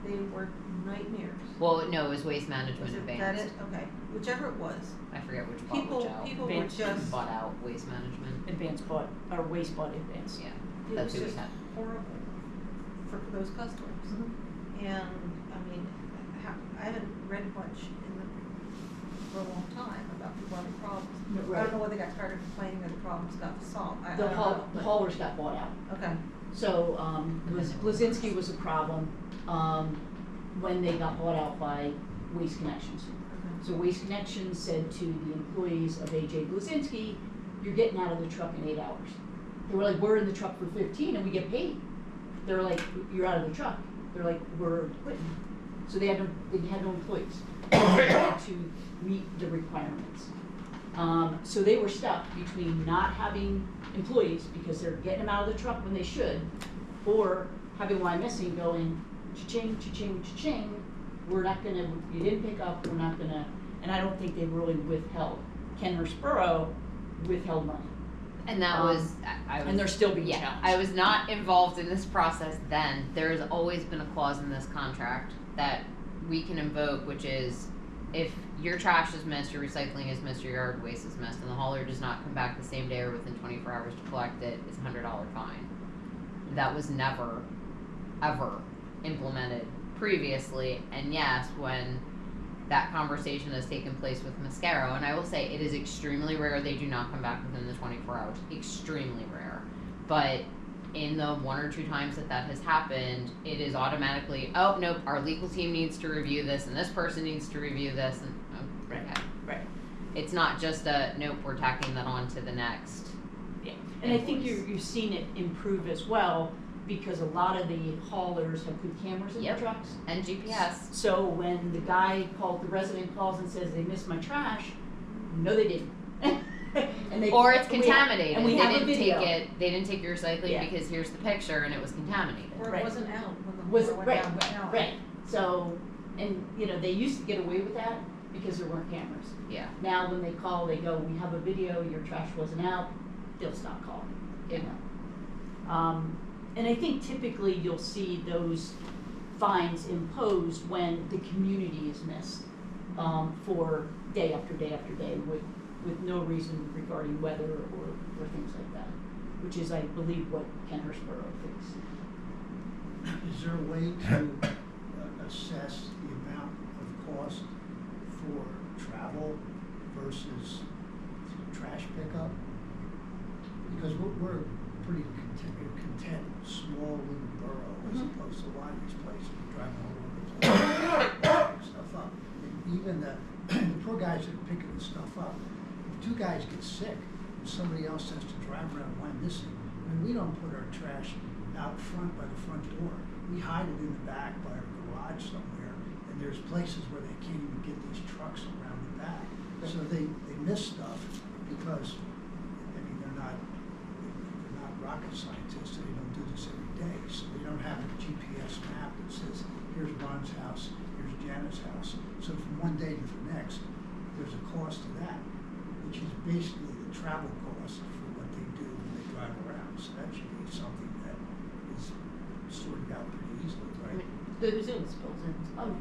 they were nightmares.
Well, no, it was waste
Was
management
it that
advanced.
it? Okay, whichever it was.
I forget which bought which out.
People were
Advanced.
just,
Bought out waste management.
Advanced bought, or waste bought advanced.
Yeah,
it
that's
was
who we
just
had.
horrible for those customers. And, I mean, I haven't read much for a long time about people having problems. I don't know whether they got tired of complaining that the problems got solved. I
The
don't know,
the
but-
haulers got bought out.
Okay,
So, Blazinski was a problem, when they got bought out by Waste Connections.
okay.
So Waste Connections said to the employees of AJ Blazinski, you're getting out of the truck in 8 hours. They were like, we're in the truck for 15 and we get paid. They're like, you're out of the truck. They're like, we're quitting. So they had no employees to meet the requirements. So they were stuck between not having employees because they're getting them out of the truck when they should, or having Wyomissing going, cha-ching, cha-ching, cha-ching, we're not gonna, you didn't pick up, we're not gonna, and I don't think they really withheld. Kennersboro withheld money.
And that was, I was.
And they're still being
Yeah,
challenged.
I was not involved in this process then. There has always been a clause in this contract that we can invoke, which is if your trash is missed, your recycling is missed, your yard waste is missed, and the hauler does not come back the same day or within 24 hours to collect it, it's a $100 fine. That was never, ever implemented previously, and yes, when that conversation has taken place with Mascaro, and I will say it is extremely rare they do not come back within the 24 hours. Extremely rare. But in the 1 or 2 times that has happened, it is automatically, oh, nope, our legal team needs to review this, and this person needs to review this, and okay.
Right.
It's not just a, nope, we're tacking that on to the next.
Yeah. And I think
invoice.
you've seen it improve as well, because a lot of the haulers have put cameras in
Yep.
the trucks.
And GPS.
So when the resident calls and says they missed my trash, no they didn't. And they,
Or it's
and we have-
contaminated.
and we
They
have a
didn't
video.
take it, they didn't take your recycling
Yeah.
because here's the picture and it was contaminated.
Or it
Right.
wasn't out when the
Was,
mower went
right,
down the alley.
right. So, and they used to get away with that because there weren't cameras.
Yeah.
Now when they call, they go, we have a video, your trash wasn't out, they'll stop calling.
Yeah.
And I think typically you'll see those fines imposed when the community is missed, for day after day after day with no reason regarding weather or things like that, which is, I believe, what Kennersboro thinks.
Is there a way to assess the amount of cost for travel versus trash pickup? Because we're pretty content, small little borough as opposed to a lot of these places, you drive all over the place, picking stuff up. And even the poor guys that are picking the stuff up, if two guys get sick, and somebody else has to drive around Wyomissing, I mean, we don't put our trash out front by the front door. We hide it in the back by our garage somewhere, and there's places where they can't even get these trucks around the back. So they miss stuff because, I mean, they're not rocket scientists, they don't do this every day, so they don't have a GPS map that says, here's Ron's house, here's Janet's house. So from one day to the next, there's a cost to that, which is basically the travel cost for what they do when they drive around. So that should be something that is sorted out pretty easily, right?
The Zooms built in.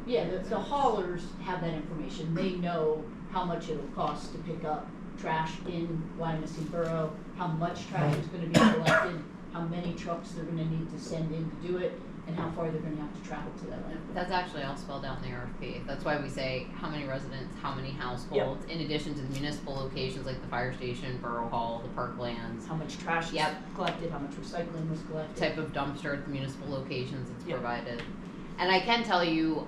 Yeah, the haulers have that information. They know how much it'll cost to pick up trash in Wyomissing Borough, how much trash is gonna be collected, how many trucks they're gonna need to send in to do it, and how far they're gonna have to travel to that landfill.
That's actually all spelled out in the RFP. That's why we say how many residents, how many households, in addition to the municipal locations like the fire station, Borough Hall, the parklands,
How much trash is collected, how much recycling was collected.
type of dumpster at the municipal locations it's
Yep.
provided. And I can tell you,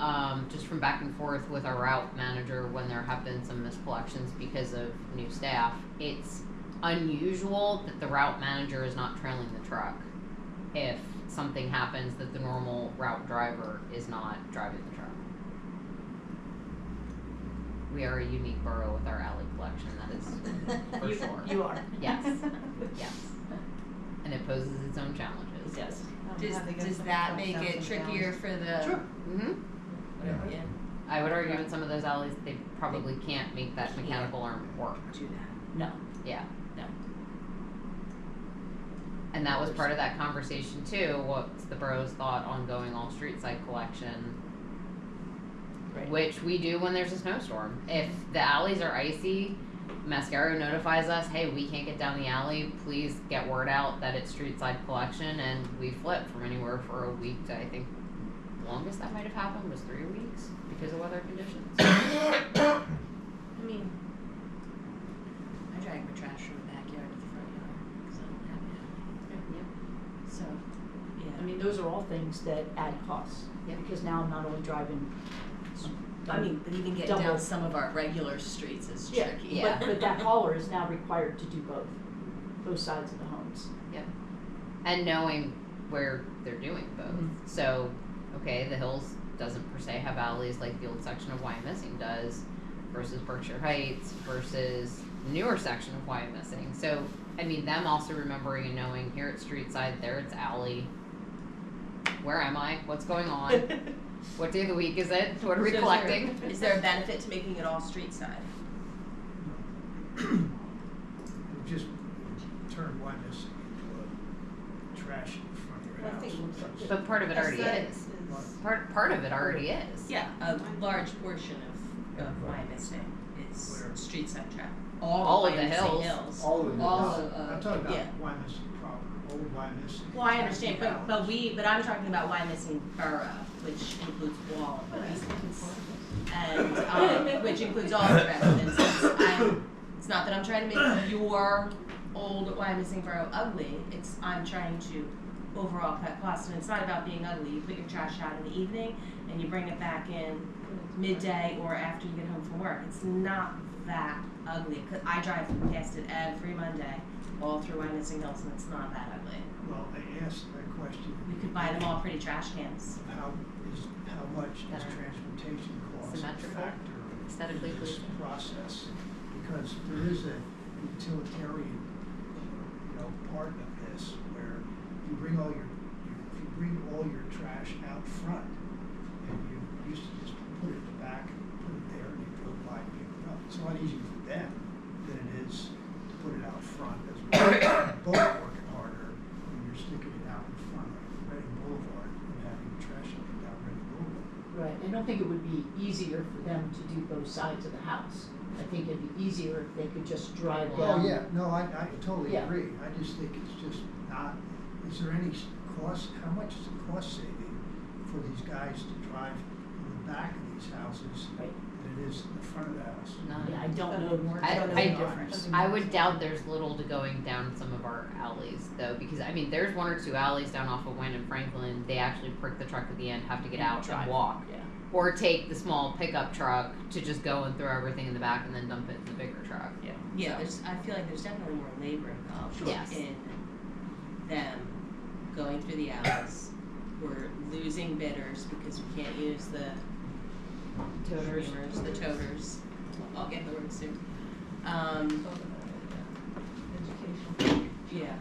just from back and forth with our route manager when there have been some miscollections because of new staff, it's unusual that the route manager is not trailing the truck if something happens that the normal route driver is not driving the truck. We are a unique borough with our alley collection, that is for sure.
You are.
Yes, yes. And it poses its own challenges.
It does.
Does that make it trickier for the?
Sure.
Mm-hmm.
Whatever, yeah.
I would argue in some of those alleys, they probably can't make that mechanical arm work.
Do that.
No.
Yeah.
No.
And that was part of that conversation too, what's the borough's thought on going all street side collection?
Right.
Which we do when there's a snowstorm. If the alleys are icy, Mascaro notifies us, hey, we can't get down the alley, please get word out that it's street side collection, and we flip from anywhere for a week to, I think, longest that might have happened was 3 weeks because of weather conditions.
I mean, I drag my trash from the backyard to the front yard because I don't have an alley. So, yeah.
I mean, those are all things that add costs.
Yeah.
Because now I'm not only driving.
I mean, but even getting
double.
down some of our regular streets is tricky.
Yeah.
But that hauler is now required to do both sides of the homes.
Yep. And knowing where they're doing both.
Mhm.
So, okay, the Hills doesn't per se have alleys like the old section of Wyomissing does versus Berkshire Heights versus the newer section of Wyomissing. So, I mean, them also remembering and knowing here it's street side, there it's alley. Where am I? What's going on? What day of the week is it? What are we collecting?
Is there a benefit to making it all street side?
It just turn Wyomissing into a trash in front of your
I think it looks
house.
like
But part of it already
Aesthetics
is. Part of it already is.
Yeah, a large portion of Wyomissing is
Where?
street side traffic.
All of the
Wyomissing
hills.
All of the
All
hills.
of,
I'm talking about
yeah.
Wyomissing proper, old Wyomissing.
Well, I understand, but I'm talking about Wyomissing Borough, which includes all of the residents. And, which includes all of the residents. It's not that I'm trying to make your old Wyomissing Borough ugly, I'm trying to overall cut costs, and it's not about being ugly. You put your trash out in the evening, and you bring it back in midday or after you get home from work. It's not that ugly, 'cause I drive past it every Monday, all through Wyomissing Hills, and it's not that ugly.
Well, I asked that question.
We could buy them all pretty trash cans.
of how much is
That are
transportation cost a
symmetrical,
factor
aesthetically
in this
pleasing.
process? Because there is a utilitarian, part of this where you bring all your trash out front, and you used to just put it in the back, put it there, and you drove by and pick it up. It's a lot easier for them than it is to put it out front, as we're both working harder when you're sticking it out in front of Reading Boulevard and having trash up and down Reading Boulevard.
Right, I don't think it would be easier for them to do both sides of the house. I think it'd be easier if they could just drive down.
Oh, yeah, no, I totally
Yeah.
agree. I just think it's just not, is there any cost, how much is it cost saving for these guys to drive in the back of these houses
Right.
than it is in the front of the house.
Yeah, I don't know,
I-
I don't know
I-
the difference.
I would doubt there's little to going down some of our alleys though, because I mean, there's one or two alleys down off of Wayne and Franklin. They actually prick the truck at the end, have to get out
Drive.
and walk,
Yeah.
or take the small pickup truck to just go and throw everything in the back and then dump it in the bigger truck.
Yeah.
Yeah, I feel like there's definitely more labor involved
Sure. Yes.
in them going through the alleys. We're losing bidders because we can't use the
Toters.
streamers, the toters. I'll get the word soon.
Education.
Yeah,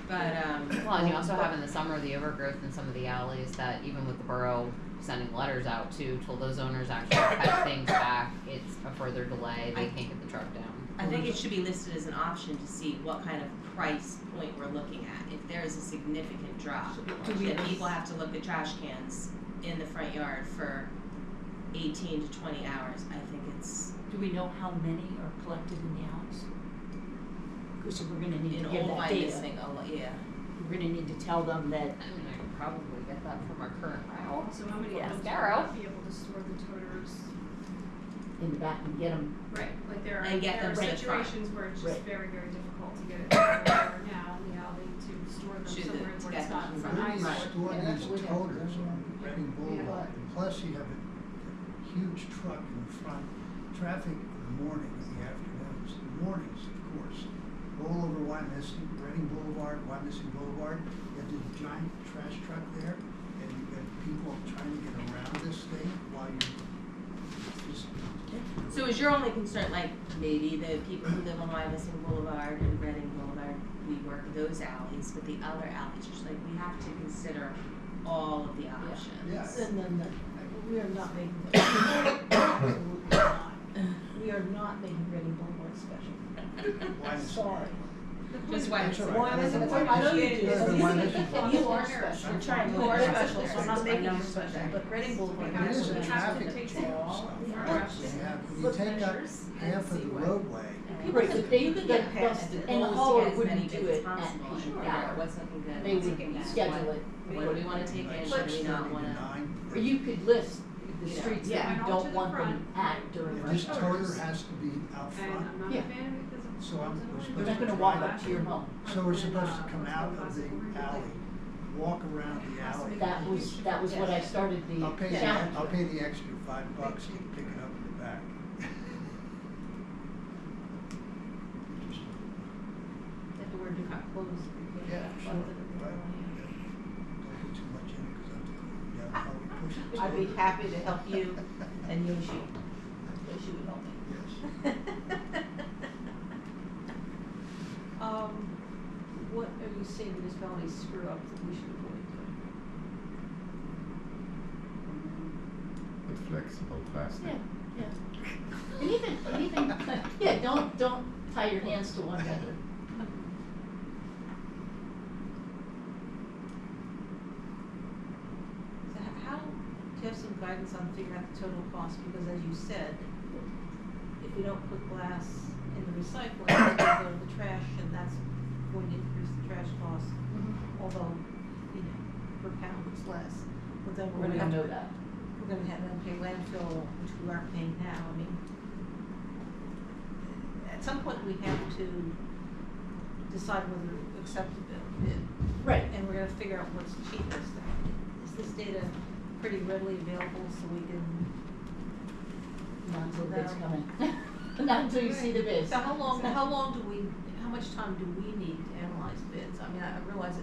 but
Well, and you also have in the summer the overgrowth in some of the alleys that even with the borough sending letters out to till those owners actually cut things back, it's a further delay. They can't get the truck down.
I think it should be listed as an option to see what kind of price point we're looking at. If there is a significant drop, then people have to look at trash cans in the front yard for 18 to 20 hours. I think it's
Do we know how many are collected in the alleys? Because we're gonna need
in
to get
old
that data.
Wyomissing, yeah.
We're gonna need to tell them that,
I mean, I could probably get that from our current route.
So how many
Yeah.
of those
Scarrow.
would be able to store the toters?
in the back and get them,
Right, like there are,
And get
there are
them to the front.
situations where it's just
Right.
very, very difficult to get it where we are now in the alley to store them
To the-
somewhere
to
where
get
it's not
them
some
from the
ice.
front.
Store
Yeah, that's
these
what we have.
toters on Reading Boulevard, and plus you have a huge truck in the front. Traffic in the morning and the afternoons, the mornings, of course, roll over Wyomissing, Reading Boulevard, Wyomissing Boulevard, you have this giant trash truck there, and you've got people trying to get around this thing while you're just,
So is your only concern, like, maybe the people who live on Wyomissing Boulevard and Reading Boulevard, we work those alleys, but the other alleys, just like, we have to consider all of the options.
yeah.
And then we are not making, absolutely not. We are not making Reading Boulevard special.
Wyomissing.
Sorry.
Just
That's
Wyomissing.
all right.
I know you do.
Yeah, the Wyomissing.
And you are special.
We're trying to
You are
make it
special, so
special.
I'm not making you
I know.
special, but Reading Boulevard.
It is a
We have to
traffic
take
jam
all
stuff.
the
Right.
directions,
You have- When you
flip
take up
measures, and
half
see
of the
what-
roadway,
right, but they,
You could get
the,
past
the,
it.
and the
Goals to
hauler
get as
wouldn't
many
do
bids
it
as
at
possible and
peak
figure
hour.
out what's something that
They
we're
would
taking at
schedule
what-
it.
What do we wanna take in, what do we not
6:30 to
wanna?
9.
Or you could list the
Yeah.
streets
Yeah.
that
And
you
all to
don't
the
want them
front.
at during
And
rush
this
hour.
toter has to be out
And
front.
I'm not
Yeah.
a fan of it because of.
So I'm- we're
They're
supposed
not
to
gonna walk up to your home.
So we're supposed to come out of the alley, walk around the alley.
That was what I started the
I'll pay
challenge.
I'll pay the extra $5 to pick it up in the back.
If we were different clothes, we could.
Yeah, sure, right. Don't put too much in it, cause I have to clean it down while we push it.
I'd be happy to help you and Yoshi. Yoshi would help me.
Yes.
What are you saying municipalities screw up that we should avoid doing?
With flexible plastic.
Yeah, yeah. And even, yeah, don't tie your hands to one another.
So how, do you have some guidance on figuring out the total cost, because as you said, if we don't put glass in the recycling, it's gonna go to the trash, and that's going to increase the trash costs, although, you know, per pound it's less, but then we're
We
gonna have
don't
to,
know that.
we're gonna have to pay landfill, which we aren't paying now, I mean, at some point we have to decide whether to accept the bid.
Right.
And we're gonna figure out what's cheapest. Is this data pretty readily available so we can?
Not until
No.
bids come in. Not until you see the bids.
So how long do we, how much time do we need to analyze bids? I mean, I realize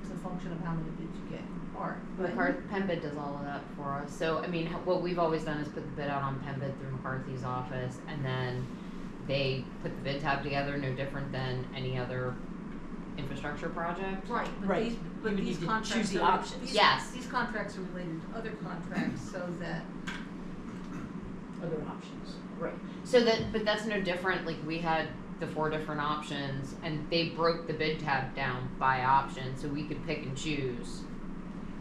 it's a function of how many bids you get in part, but.
PennBid does all of that for us. So, I mean, what we've always done is put the bid out on PennBid through McCarthy's office, and then they put the bid tab together, no different than any other infrastructure project.
Right, but
Right.
these,
You
but
would
these
need to
contracts
choose the
are,
options.
these,
Yes.
these contracts are related to other contracts so that.
Other options. Right.
So but that's no different, like, we had the 4 different options, and they broke the bid tab down by option, so we could pick and choose.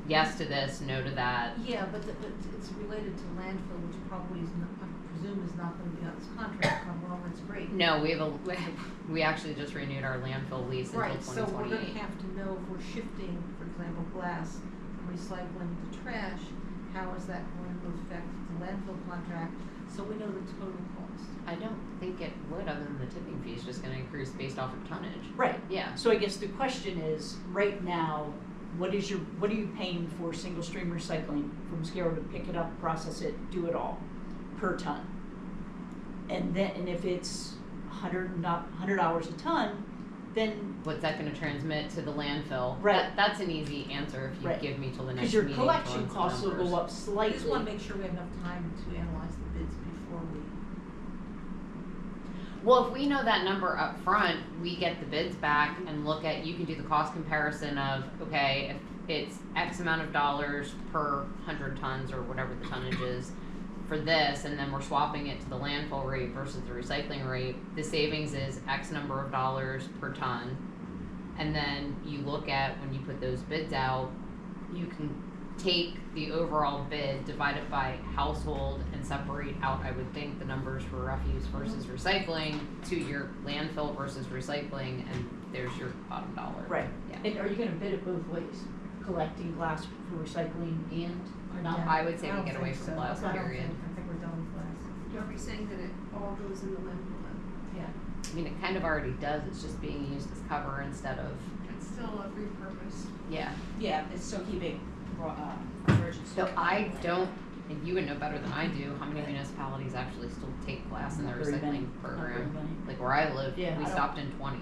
Yes to this, no to that.
Yeah, but it's related to landfill, which probably is not, I presume is not gonna be on this contract, if I'm wrong, that's great.
No, we actually just renewed our landfill lease until
Right, so we're
2028.
gonna have to know if we're shifting, for example, glass from recycling to trash, how is that going to affect the landfill contract? So we know the total cost.
I don't think it would, other than the tipping fee is just gonna increase based off of tonnage.
Right.
Yeah.
So I guess the question is, right now, what are you paying for single stream recycling from Scarrow to pick it up, process it, do it all, per ton? And if it's $100 a ton, then,
What's that gonna transmit to the landfill?
Right.
That's an easy answer if you
Right.
give me till the next
cause your
meeting.
collection
throwing some
costs will
numbers.
go up
We
slightly.
just wanna make sure we have enough time to analyze the bids before we.
Well, if we know that number up front, we get the bids back and look at, you can do the cost comparison of, okay, if it's X amount of dollars per 100 tons or whatever the tonnage is for this, and then we're swapping it to the landfill rate versus the recycling rate, the savings is X number of dollars per ton. And then you look at, when you put those bids out, you can take the overall bid, divide it by household, and separate out, I would think, the numbers for refuse versus recycling to your landfill versus recycling, and there's your bottom dollar.
Right.
Yeah.
And are you gonna bid it both ways? Collecting glass for recycling and not?
Yeah.
I would say we
don't
get away
think
from
so.
glass,
I don't
period.
I think we're done with glass.
Are we saying that it all goes in the landfill then?
Yeah.
I mean, it kind of already does, it's just being used as cover instead of,
It's still a repurposed.
yeah.
Yeah, it's still keeping, virgin.
So I don't, and you would know better than I do, how many municipalities actually still take glass in their
Not very many.
recycling
Not very
program?
many.
Like where I live,
Yeah,
we
I don't-
stopped in 20.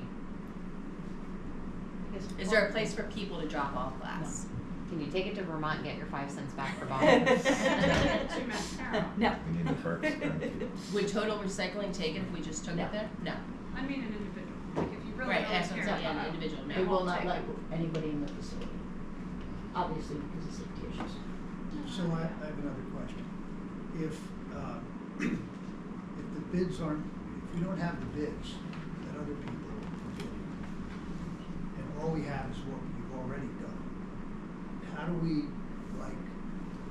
Is there a place for people to drop off glass?
Can you take it to Vermont and get your 5 cents back per bottle?
To Mascaro.
No.
We need the perks, don't you?
Would total recycling take it if we just took
No.
it there? No.
I mean an individual, like if you really
Right,
don't
that's what I'm
care
saying, yeah,
about
an individual,
They
no.
will
I'll
not
take
let
it.
anybody in the facility, obviously because of safety issues.
So I have another question. If, if the bids aren't, if we don't have the bids that other people are bidding, and all we have is what we've already done, how do we, like,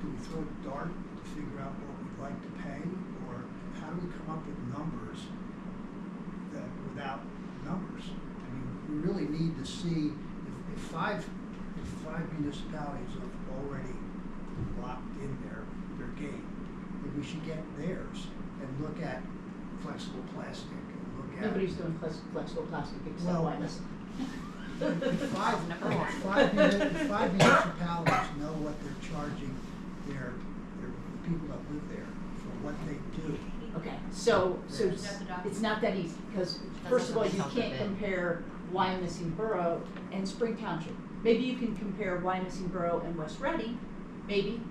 do we throw a dart to figure out what we'd like to pay? Or how do we come up with numbers that, without numbers? I mean, we really need to see if five municipalities have already locked in their game, then we should get theirs and look at flexible plastic and look at.
Nobody's doing flexible plastic except
Well,
Wyomissing.
If five
Number one.
five municipalities know what they're charging their the people that live there for what they do.
Okay, so
Is that the document?
it's not that easy, because
That's
first of all,
not
you
the
can't
bid.
compare Wyomissing Borough and Spring Township. Maybe you can compare Wyomissing Borough and West Reading, maybe,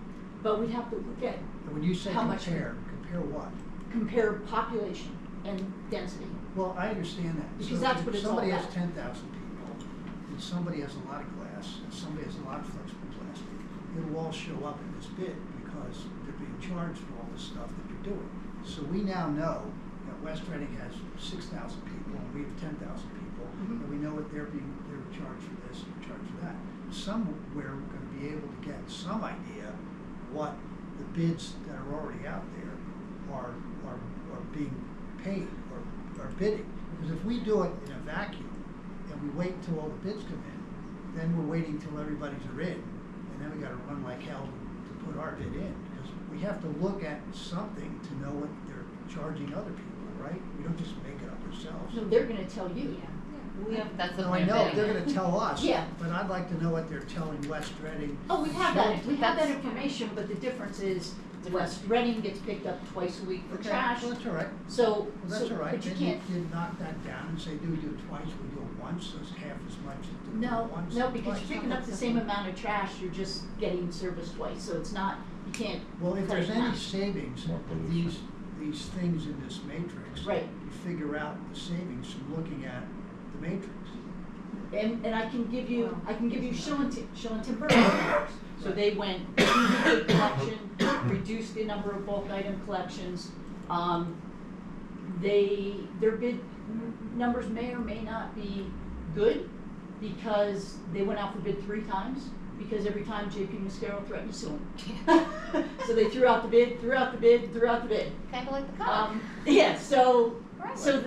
but we'd have to look at,
And when you say
How much?
compare what?
compare population and density.
Well, I understand that.
Because
So
that's
if
what it's all
somebody has
about.
10,000 people, and somebody has a lot of glass, and somebody has a lot of flexible plastic, it'll all show up in this bid because they're being charged for all the stuff that they're doing. So we now know that West Reading has 6,000 people, and we have 10,000 people,
Mhm.
and we know what they're charged for this and charged for that. Somewhere we're gonna be able to get some idea what the bids that are already out there are being paid or are bidding. Because if we do it in a vacuum and we wait until all the bids come in, then we're waiting till everybody's are in, and then we gotta run like hell to put our bid in. Because we have to look at something to know what they're charging other people, right? We don't just make it up ourselves.
So they're gonna tell you.
We have,
That's the
No, I
point of
know,
bidding.
they're gonna tell us.
Yeah.
But I'd like to know what they're telling West Reading.
Oh, we have that, we have that
That's-
information, but the difference is West Reading gets picked up twice a week for
Okay,
trash.
well, that's all right.
So,
Well, that's
so,
all right.
but you
Then
can't,
you knock that down and say, do we do it twice, we do it once, so it's half as much as doing
no,
it once.
no,
and
because
twice.
you're picking up the same amount of trash, you're just getting service twice, so it's not, you can't.
Well, if
cut
there's
it in
any
half.
savings,
More pollution.
these things in this matrix.
Right.
You figure out the savings from looking at the matrix.
And I can give you Shillington Borough numbers. So they went, reduced collection, reduced the number of bulk item collections. Their bid numbers may or may not be good because they went out for bid 3 times, because every time JP Mascaro threatened to sue them. So they threw out the bid, threw out the bid, threw out the bid.
Kind of like the cup.
Yeah, so
Right.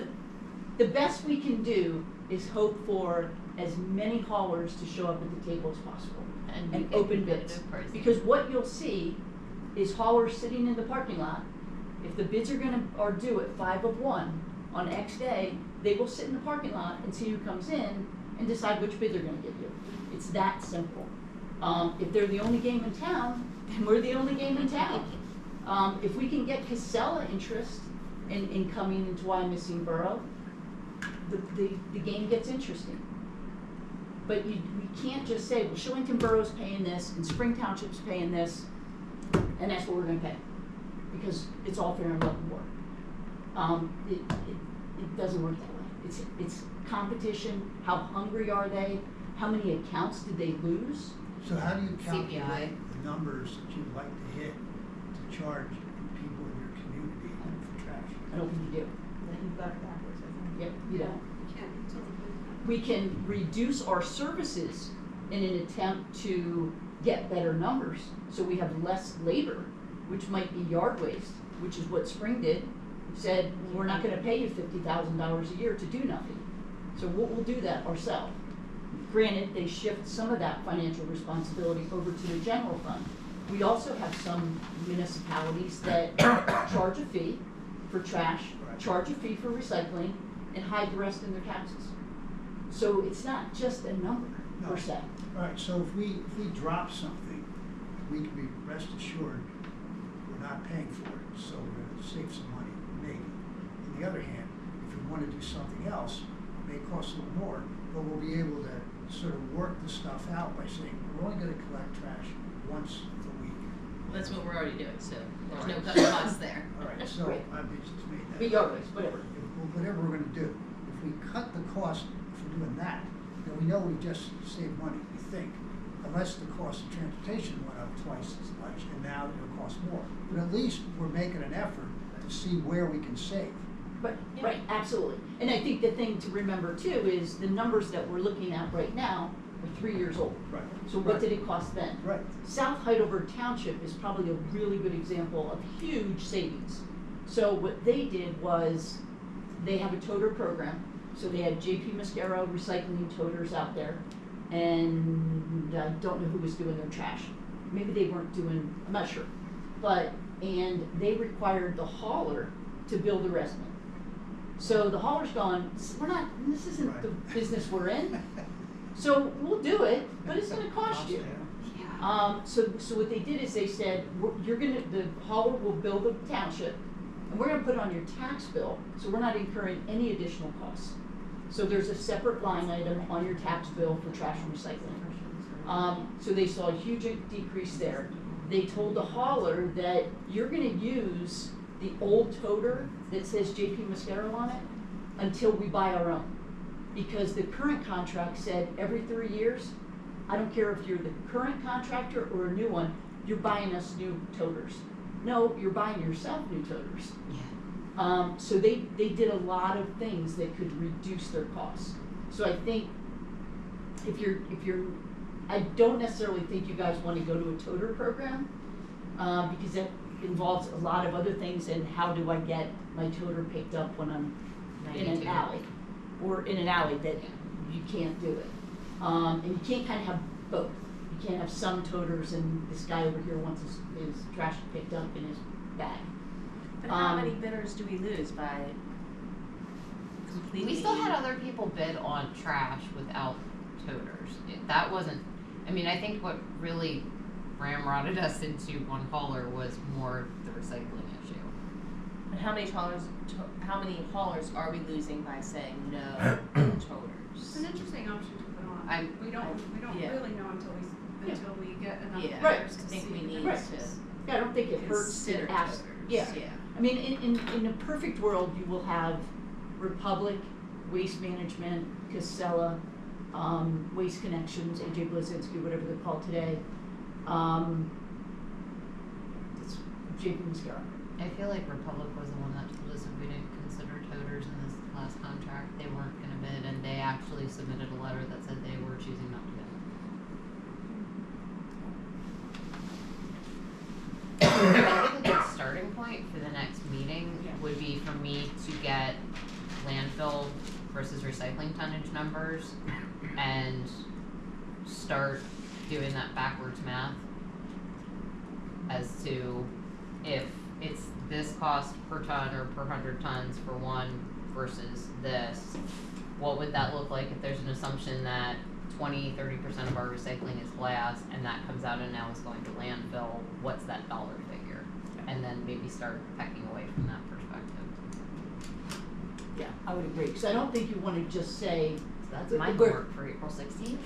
the best we can do is hope for as many haulers to show up at the table as possible
And you
and
get
open bids.
competitive pricing.
Because what you'll see is haulers sitting in the parking lot If the bids are due at 5 of 1 on X day, they will sit in the parking lot and see who comes in and decide which bid they're gonna give you. It's that simple. If they're the only game in town, then we're the only game in town. If we can get Casella interest in coming into Wyomissing Borough, the game gets interesting. But we can't just say, well, Shillington Borough's paying this and Spring Township's paying this, and that's what we're gonna pay. Because it's all fair and love and war. It doesn't work that way. It's competition. How hungry are they? How many accounts did they lose?
So how do you calculate
CPI.
the numbers that you'd like to hit to charge people in your community for trash?
I don't think you do.
You've got it backwards, I think.
Yep, you don't.
Can't.
We can reduce our services in an attempt to get better numbers, so we have less labor, which might be yard waste, which is what Spring did. Said, we're not gonna pay you $50,000 a year to do nothing. So we'll do that ourselves. Granted, they shift some of that financial responsibility over to the general fund. We also have some municipalities that charge a fee for trash, charge a fee for recycling, and hide the rest in their taxes. So it's not just a number per se.
All right, so if we drop something, we can be rest assured we're not paying for it, so we're gonna save some money, maybe. On the other hand, if we wanna do something else, it may cost a little more, but we'll be able to sort of work the stuff out by saying, we're only gonna collect trash once a week.
Well, that's what we're already doing, so there's no
Alright.
cut cost there.
All right, so
Right.
I've just made that.
Be yard waste, whatever.
Whatever we're gonna do, if we cut the cost for doing that, then we know we just saved money, we think. Unless the cost of transportation went up twice as much, and now it'll cost more. But at least we're making an effort to see where we can save.
But, right, absolutely. And I think the thing to remember too is the numbers that we're looking at right now are 3 years old.
Right.
So what did it cost then?
Right.
South Heidelberg Township is probably a really good example of huge savings. So what they did was, they have a toter program. So they had JP Mascaro recycling toters out there. And I don't know who was doing their trash. Maybe they weren't doing, I'm not sure. And they required the hauler to bill the resident. So the hauler's gone, this isn't the business we're in. So we'll do it, but it's gonna cost you. So what they did is they said, the hauler will bill the township, and we're gonna put it on your tax bill, so we're not incurring any additional costs. So there's a separate line item on your tax bill for trash and recycling. So they saw a huge decrease there. They told the hauler that you're gonna use the old toter that says JP Mascaro on it until we buy our own. Because the current contract said every 3 years, I don't care if you're the current contractor or a new one, you're buying us new toters. No, you're buying yourself new toters. So they did a lot of things that could reduce their costs. So I think I don't necessarily think you guys want to go to a toter program, because that involves a lot of other things, and how do I get my toter picked up when I'm in an
92.
alley, or in an alley that you can't do it. And you can't kind of have both. You can't have some toters and this guy over here wants his trash picked up in his bag.
But how many bidders do we lose by completely?
We still had other people bid on trash without toters. That wasn't, I mean, I think what really ramrodded us into one hauler was more the recycling issue.
And how many haulers are we losing by saying no toters?
It's an interesting option to put on.
I-
We don't
Yeah.
really know until we get enough
Yeah,
Right.
bidders
I
to
think
see.
we need
Right.
to
Yeah, I don't think it hurts
consider
to ask.
toters.
Yeah. I mean, in a perfect world, you will have Republic, Waste Management, Casella, Waste Connections, AJ Blazinski, whatever they're called today. It's JP Mascaro.
I feel like Republic was the one that told us if we didn't consider toters in this last contract, they weren't gonna bid, and they actually submitted a letter that said they were choosing not to bid. I think a good starting point for the next meeting would be for me to get landfill versus recycling tonnage numbers and start doing that backwards math as to if it's this cost per ton or per 100 tons for one versus this, what would that look like if there's an assumption that 20-30% of our recycling is glass and that comes out and now is going to landfill? What's that dollar figure? And then maybe start pecking away from that perspective.
Yeah, I would agree, because I don't think you wanna just say,
So that's
With
my
the work-
homework for April 16th.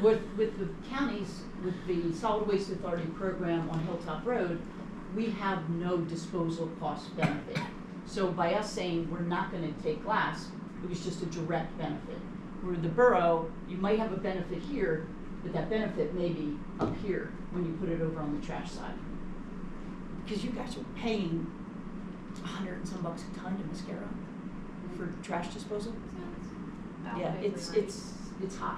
with the counties, with the Solid Waste Authority program on Hilltop Road, we have no disposal cost benefit. So by us saying we're not gonna take glass, it was just a direct benefit. Where the borough, you might have a benefit here, but that benefit may be up here when you put it over on the trash side. Because you guys are paying $100 and some bucks a ton to Mascara for trash disposal. Yeah, it's high.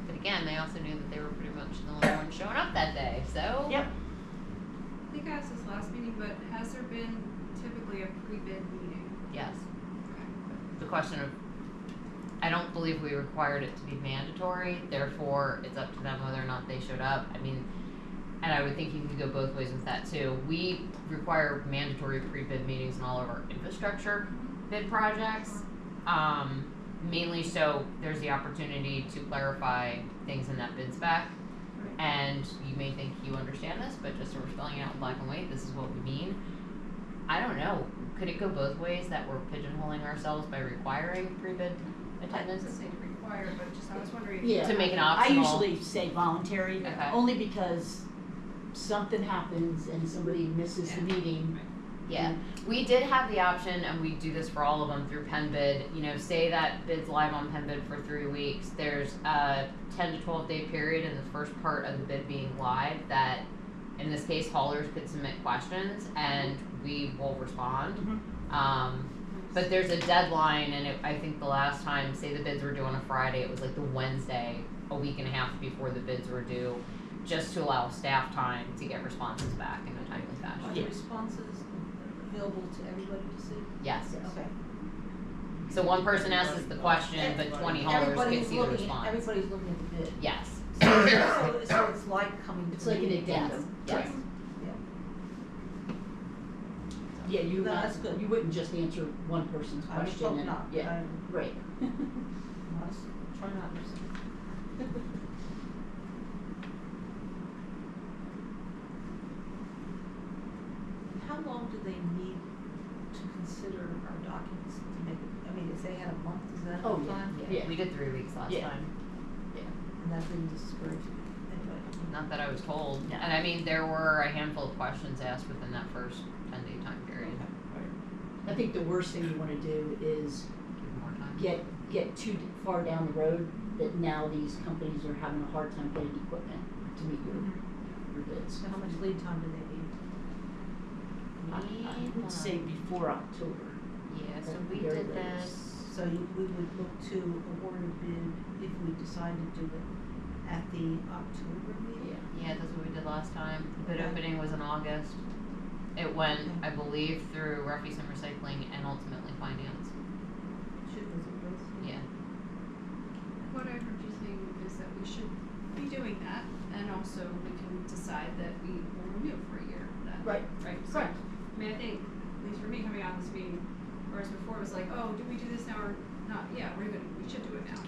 But again, they also knew that they were pretty much the only ones showing up that day, so.
Yep.
I think I asked this last meeting, but has there been typically a pre-bid meeting?
Yes. The question of, I don't believe we required it to be mandatory, therefore it's up to them whether or not they showed up. I mean, and I would think you could go both ways with that too. We require mandatory pre-bid meetings in all of our infrastructure bid projects. Mainly so there's the opportunity to clarify things in that bid spec. And you may think you understand this, but just so we're spelling it out in black and white, this is what we mean. I don't know, could it go both ways that we're pigeonholing ourselves by requiring pre-bid
I
attendance?
didn't say required, but just I was wondering.
Yeah.
To make it optional.
I usually say voluntary,
Okay.
only because something happens and somebody misses the meeting.
Yeah, we did have the option, and we do this for all of them through PennBid. You know, say that bid's live on PennBid for 3 weeks. There's a 10 to 12 day period in the first part of the bid being live that, in this case, haulers could submit questions, and we will respond. But there's a deadline, and I think the last time, say the bids were due on a Friday, it was like the Wednesday, a week and a half before the bids were due, just to allow staff time to get responses back in a timely
Are
fashion.
the responses available to everybody to see?
Yes.
Okay.
So one person asks the question, but 20 haulers can
Everybody's
see the
looking,
response.
everybody's looking at the bid.
Yes.
So it's like coming to.
It's like an
meeting.
addendum.
Yes.
Yeah, you
No, that's good.
you wouldn't just answer one person's
I would
question
hope
and,
not.
yeah, right.
Try not to. How long do they need to consider our documents to make it, I mean, if they had a month, is that
Oh,
enough time?
yeah.
We did 3 weeks last
Yeah.
time.
And that didn't discourage anybody?
Not that I was told.
No.
And I mean, there were a handful of questions asked within that first 10-day time period.
I think the worst thing you wanna do is
Give them more time.
get too far down the road that now these companies are having a hard time getting equipment to meet your bids.
So how much lead time do they need?
I would say before October.
Yeah, so
at the
we
very
did
latest.
this.
So we would look to award a bid if we decide to do it at the October meeting?
Yeah, that's what we did last time. The bid
Okay.
opening was in August. It went, I believe, through refuse and recycling and ultimately finance.
Should was it both?
Yeah.
What I heard you saying is that we should be doing that, and also we can decide that we will renew for a year.
Right.
Right, so,
Correct.
I mean, I think, at least for me coming out of this meeting, whereas before it was like, oh, do we do this now or not? Yeah, we should do it now.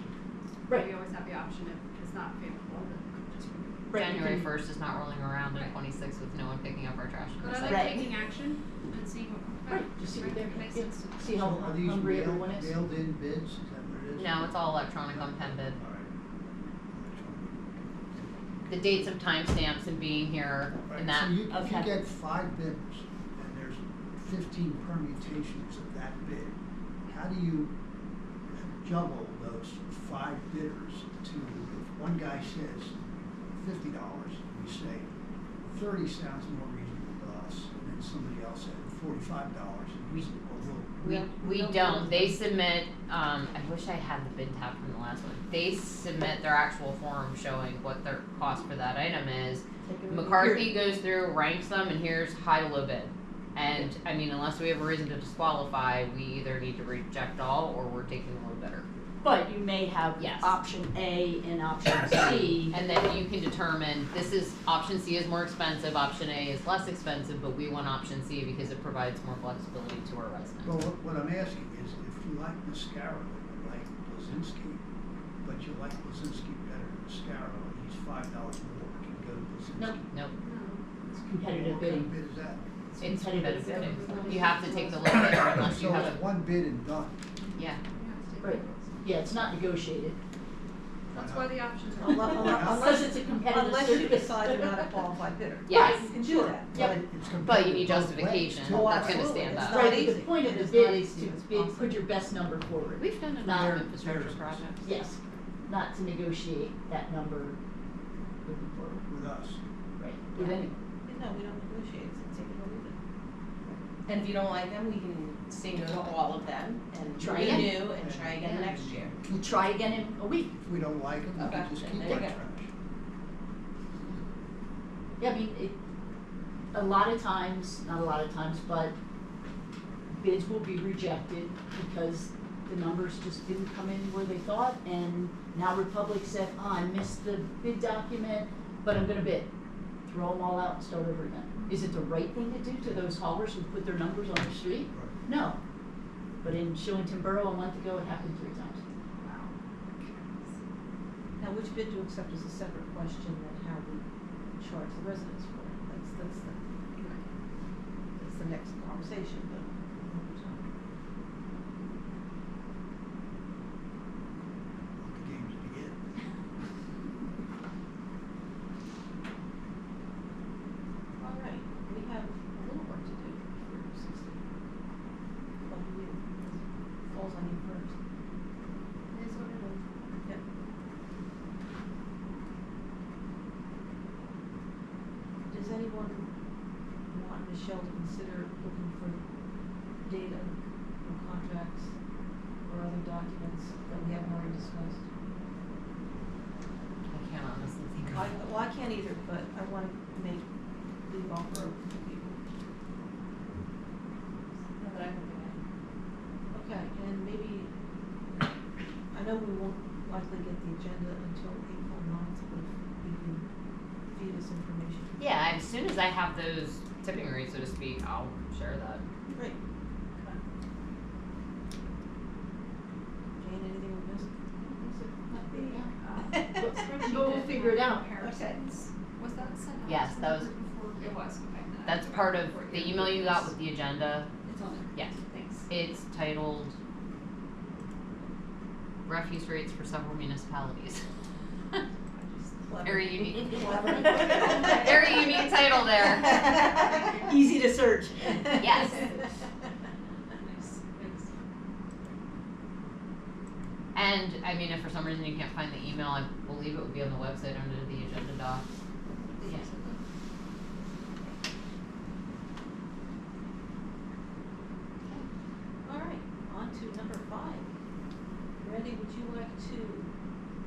Right.
We always have the option if it's not favorable, then just renew.
Right, you
January
can-
1st is not rolling around in
Right.
26 with no one picking up our trash. and
But I
recycling.
like
Right.
taking action and seeing what comes back.
Right, just see what
Right,
they're,
it makes
yeah,
sense to me.
see how
Are these
hungry everyone is.
mailed in bids, is that what it is?
No, it's all electronic on PennBid.
All right.
The dates of timestamps and being here
Right,
and that.
so if you
Okay.
get 5 bidders and there's 15 permutations of that bid, how do you juggle those 5 bidders to, if one guy says $50, we say 30 sounds more reasonable to us, and then somebody else said $45, and he's a little.
We don't. They submit, I wish I had the bid tab from the last one. They submit their actual form showing what their cost for that item is. McCarthy goes through, ranks them, and here's high to low bid. And, I mean, unless we have a reason to disqualify, we either need to reject all or we're taking the low bidder.
But you may have
Yes.
option A and option C.
And then you can determine, this is, option C is more expensive, option A is less expensive, but we want option C because it provides more flexibility to our residents.
Well, what I'm asking is, if you like Mascaro and you like Blazinski, but you like Blazinski better than Mascaro, and he's $5 more, can you go to Blazinski?
Nope.
Nope,
It's competitive
What kind of
bidding.
bid is that?
it's
competitive
competitive
bidding.
bidding. You have to take the low bidder unless you
So
have
it's
a,
one bid and done.
yeah.
Right. Yeah, it's not negotiated.
That's why the options are.
Unless it's a competitive
Unless you
service.
decide you're not a qualified bidder.
Yes.
You can do that.
Yep.
but-
It's
But you
competitive
need
both
justification,
ways, too.
Oh,
that's gonna
absolutely.
stand
It's
up.
not
Right,
easy.
the point of the
It's
bid
not
is
easy.
to
It's
bid,
possible.
put your best number forward.
We've done enough
Not-
infrastructure projects.
Yes, not to negotiate that number moving forward.
With us.
Right. With anyone.
No, we don't negotiate, it's take it or leave it.
And if you don't like them, we can say no to all of them and
Try again.
renew and try again next year.
We'll try again in a week.
If we don't like them, we
Okay,
can just
then
keep
there you
our
go.
trash.
Yeah, I mean, a lot of times, not a lot of times, but bids will be rejected because the numbers just didn't come in where they thought, and now Republic said, oh, I missed the bid document, but I'm gonna bid. Throw them all out and start over again. Is it the right thing to do to those haulers who put their numbers on the street?
Right.
No. But in Shillington Borough a month ago, it happened 3 times.
Now, which bid to accept is a separate question than how we charge the residents for it. That's the next conversation, but.
The game's begin.
All right, we have a little work to do for 60. What do you, falls on you first.
It is what it is.
Yep. Does anyone want Michelle to consider looking for data or contracts or other documents that we haven't already discussed?
I can't honestly think of.
Well, I can't either, but I wanna make the offer open to people.
Not that I can think of.
Okay, and maybe, I know we won't likely get the agenda until April 9th, but if you can feed us information.
Yeah, as soon as I have those tipping rates, so to speak, I'll share that.
Great. Jane, anything we missed?
Spreadsheet
But we'll
did
figure it out.
comparisons. Was that sent out?
Yes,
to
that
the
was-
group before? It was, okay. then I
That's
have to
part
go
of
for it.
the email you got with the agenda.
It's on there.
Yes.
Thanks.
It's titled Refuse Rates for Several Municipalities. Very unique.
Clever.
Very unique title there.
Easy to search.
Yes.
Nice, thanks.
And, I mean, if for some reason you can't find the email, I believe it would be on the website under the agenda docs.
Yes.
All right, on to number 5. Randy, would you like to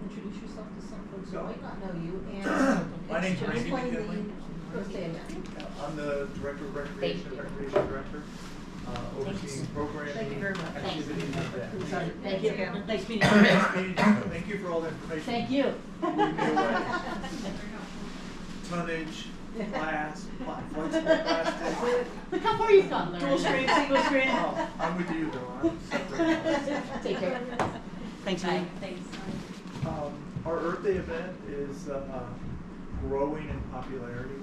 introduce yourself to some folks who
Go.
might not know you and
My name's Randy
explain
McKinley.
the first day again?
I'm the Director of Recreation,
Thank you.
Recreation Director, overseeing programming,
Thank you very much.
activities like that.
Sorry.
Thank you.
Yeah.
Nice meeting you.
Nice meeting you. Thank you for all the information.
Thank you.
Lead me away.
Very helpful.
Tonnage, glass, flexible plastic.
Look how far you've come, Larry.
Dual screen, single screen.
Oh, I'm with you though, I'm separate.
Take care.
Thanks,
Bye.
Thanks.
Our Earth Day event is growing in popularity.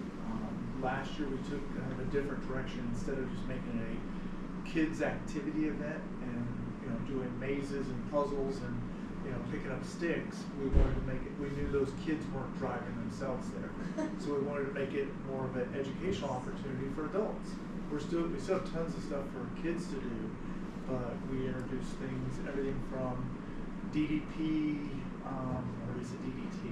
Last year we took kind of a different direction. Instead of just making a kids activity event and doing mazes and puzzles and picking up sticks, we wanted to make it. We knew those kids weren't driving themselves there, so we wanted to make it more of an educational opportunity for adults. We still have tons of stuff for kids to do, but we introduced things, everything from DDP, or is it DDT?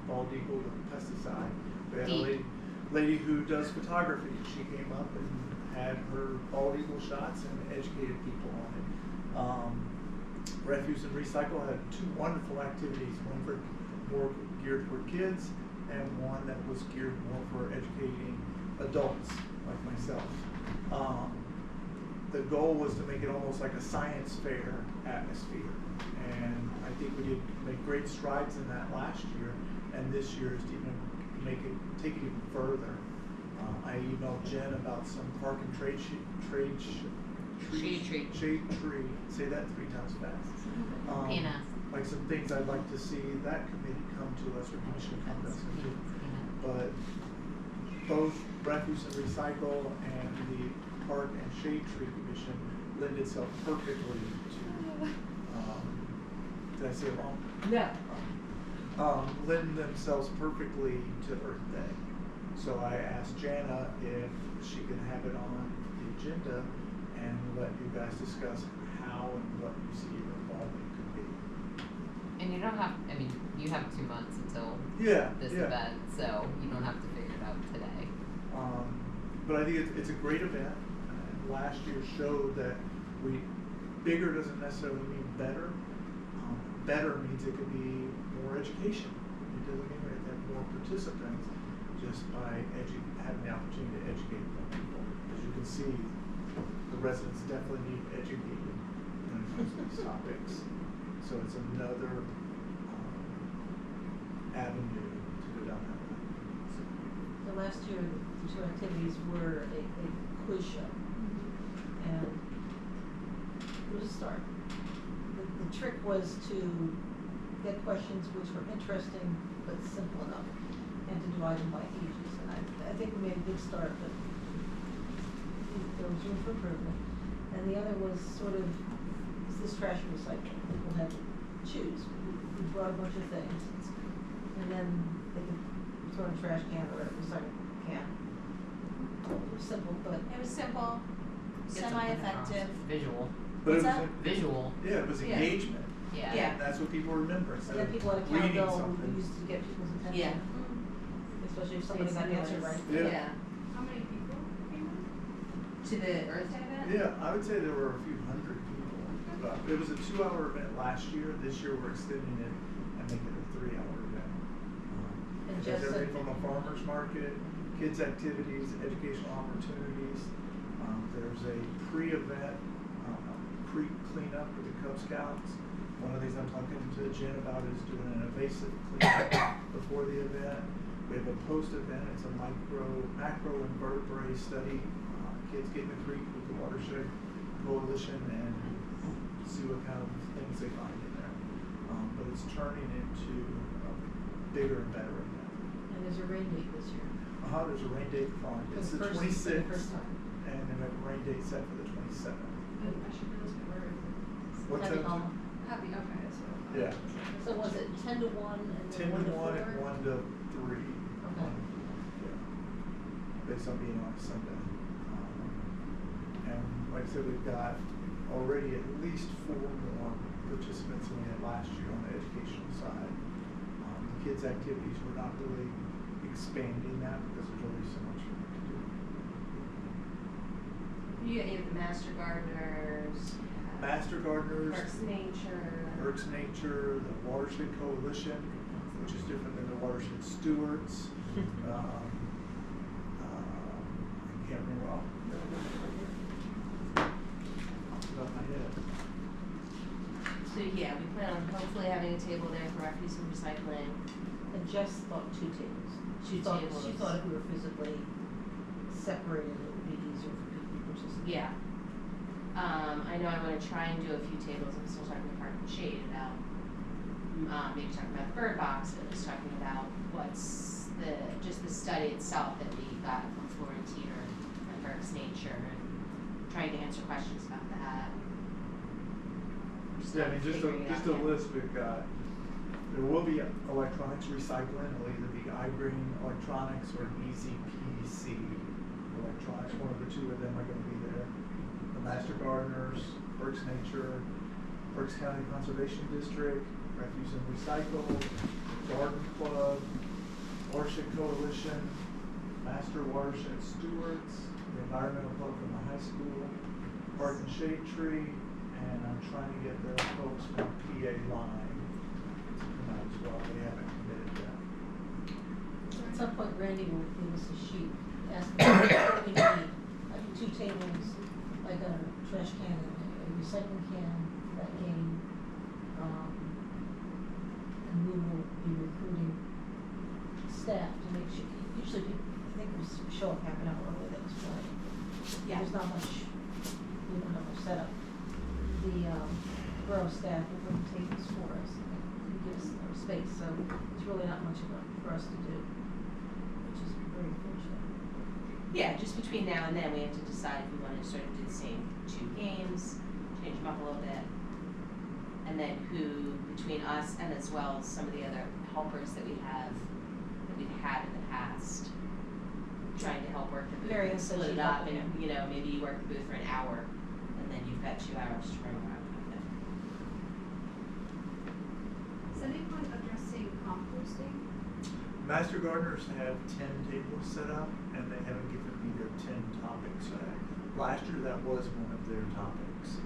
Bald eagle, the pesticide. We had a lady who does photography. She came up and had her bald eagle shots and educated people on it. Refuse and Recycle had 2 wonderful activities, one for more geared toward kids and one that was geared more for educating adults like myself. the goal was to make it almost like a science fair atmosphere. And I think we did make great strides in that last year, and this year is to even take it even further. I emailed Jen about some park and shade tree. Say that 3 times fast.
Peanuts.
Like some things I'd like to see that committee come to us, or commission come to us and do. But both refuse and recycle and the park and shade tree commission lend itself perfectly to, did I say it wrong?
No.
Lend themselves perfectly to Earth Day. So I asked Jana if she can have it on the agenda and let you guys discuss how and what you see your involvement could be.
And you don't have, I mean, you have 2 months until
Yeah,
this
yeah.
event, so you don't have to figure it out today.
But I think it's a great event. And last year showed that bigger doesn't necessarily mean better. Better means it could be more education. It doesn't mean we have to have more participants just by having the opportunity to educate more people. As you can see, the residents definitely need educated when it comes to these topics. So it's another avenue to go down that way.
So last year, the 2 activities were a quiz show, and it was a start. The trick was to get questions which were interesting but simple enough, and to divide them by ages. And I think we made a good start, but there was room for improvement. And the other was sort of, is this trash or recycling? People had to choose. We brought a bunch of things, and then they could throw in a trash can or a recycling can. It was simple, but
It was simple,
Get something across.
semi-effective.
Visual.
But
What's
it was
that?
Visual.
Yeah, it was
Yeah.
engagement.
Yeah.
Yeah.
And that's what people remember
and
instead
then
of
people had a
reading
cowbell
something.
who used to get people's attention.
Yeah.
Especially if somebody got the answer right.
Yeah.
How many people came in?
To the Earth Day event?
Yeah, I would say there were a few hundred people. It was a 2-hour event last year. This year we're extending it and making it a 3-hour event.
And
There's
Jeff said,
everything from a farmer's market, kids activities, educational opportunities. There's a pre-event, creek cleanup with the Cub Scouts. One of these I'm talking to Jen about is doing an invasive cleanup before the event. We have a post-event, it's a macro invertebrate study. Kids get in the creek with the Watershed Coalition and see what kind of things they find in there. But it's turning into a bigger and better event.
and there's a rain date this year.
There's a rain date for it. It's the
For the
26th,
first time.
and then we have a rain date set for the 27th.
And I should know this, but where is it?
What
Happy
time is
Home.
Happy, okay, so.
Yeah.
So was it 10 to 1 and then
10
1
to
to
1
4?
and 1 to 3.
Okay.
Yeah. Based on being on a Sunday. And like I said, we've got already at least 4 more participants than we had last year on the educational side. The kids' activities, we're not really expanding that because there's already so much we can do.
You have the Master Gardeners.
Master Gardeners,
Parks Nature.
Works Nature, the Watershed Coalition, which is different than the Watershed Stewards. I can't remember off the top of my head.
So yeah, we plan on hopefully having a table there for refuse and recycling.
And Jess thought 2 tables. She
2
thought
tables.
if we were physically separated, it would be easier for people to participate.
Yeah. I know I want to try and do a few tables. I'm still talking to Park and Shade about maybe talking about the bird boxes, talking about what's just the study itself that we got from Florentine and Parks Nature, and trying to answer questions about that.
Yeah, I mean, just
figuring it
a
out yet.
list we've got. There will be electronics recycling. It'll either be iGreen Electronics or EZPC Electronics. One of the 2 of them are going to be there. The Master Gardeners, Berks Nature, Berks County Conservation District, Refuse and Recycle, Garden Club, Watershed Coalition, Master Watershed Stewards, the Environmental Club from the high school, Park and Shade Tree, and I'm trying to get the folks from PA Line to come out as well. They haven't committed yet.
At some point, Randy will give us a sheet, asking what we need, like 2 tables, like a trash can and a recycling can for that game. And we will be recruiting staff to make sure, usually people, I think we show up half an hour early, that was Friday.
Yeah.
There's not much, we don't have much setup. The, borough staff will bring tables for us and give us our space, so it's really not much for us to do, which is very fortunate.
Yeah, just between now and then, we have to decide if we wanna sort of do the same 2 games, change them up a little bit. And then who, between us and as well as some of the other helpers that we've had in the past, trying to help work the booth
Marion
and
said
split
she'd
it up
help
and,
again.
you know, maybe you work the booth for an hour and then you've got 2 hours to run around with it.
Is any point addressing composting?
Master gardeners have 10 tables set up, and they haven't given me their 10 topics. Last year, that was one of their topics.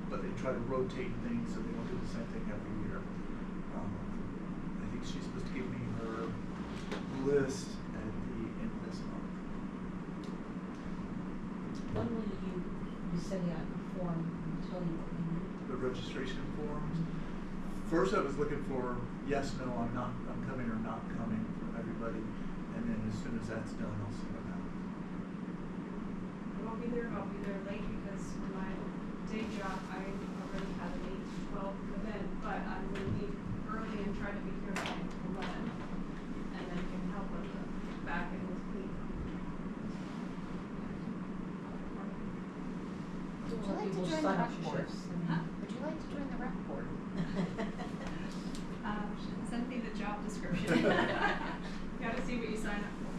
But they try to rotate things so they don't do the same thing every year. I think she's supposed to give me her list at the end of this month.
When will you be sending out the form and tell you what you need?
The registration forms. First, I was looking for yes, no, I'm coming or not coming from everybody, and then as soon as that's done, I'll send it out.
I won't be there, I'll be there late because for my day job, I already had an 8 to 12 event, but I'm gonna leave early and try to be here by 11. And then can help with the back end with cleanup.
Would you like to
People
join the
sign up
rec
for
board?
shifts.
Huh? Would you like to join the rec board?
Send me the job description. Gotta see what you sign up for.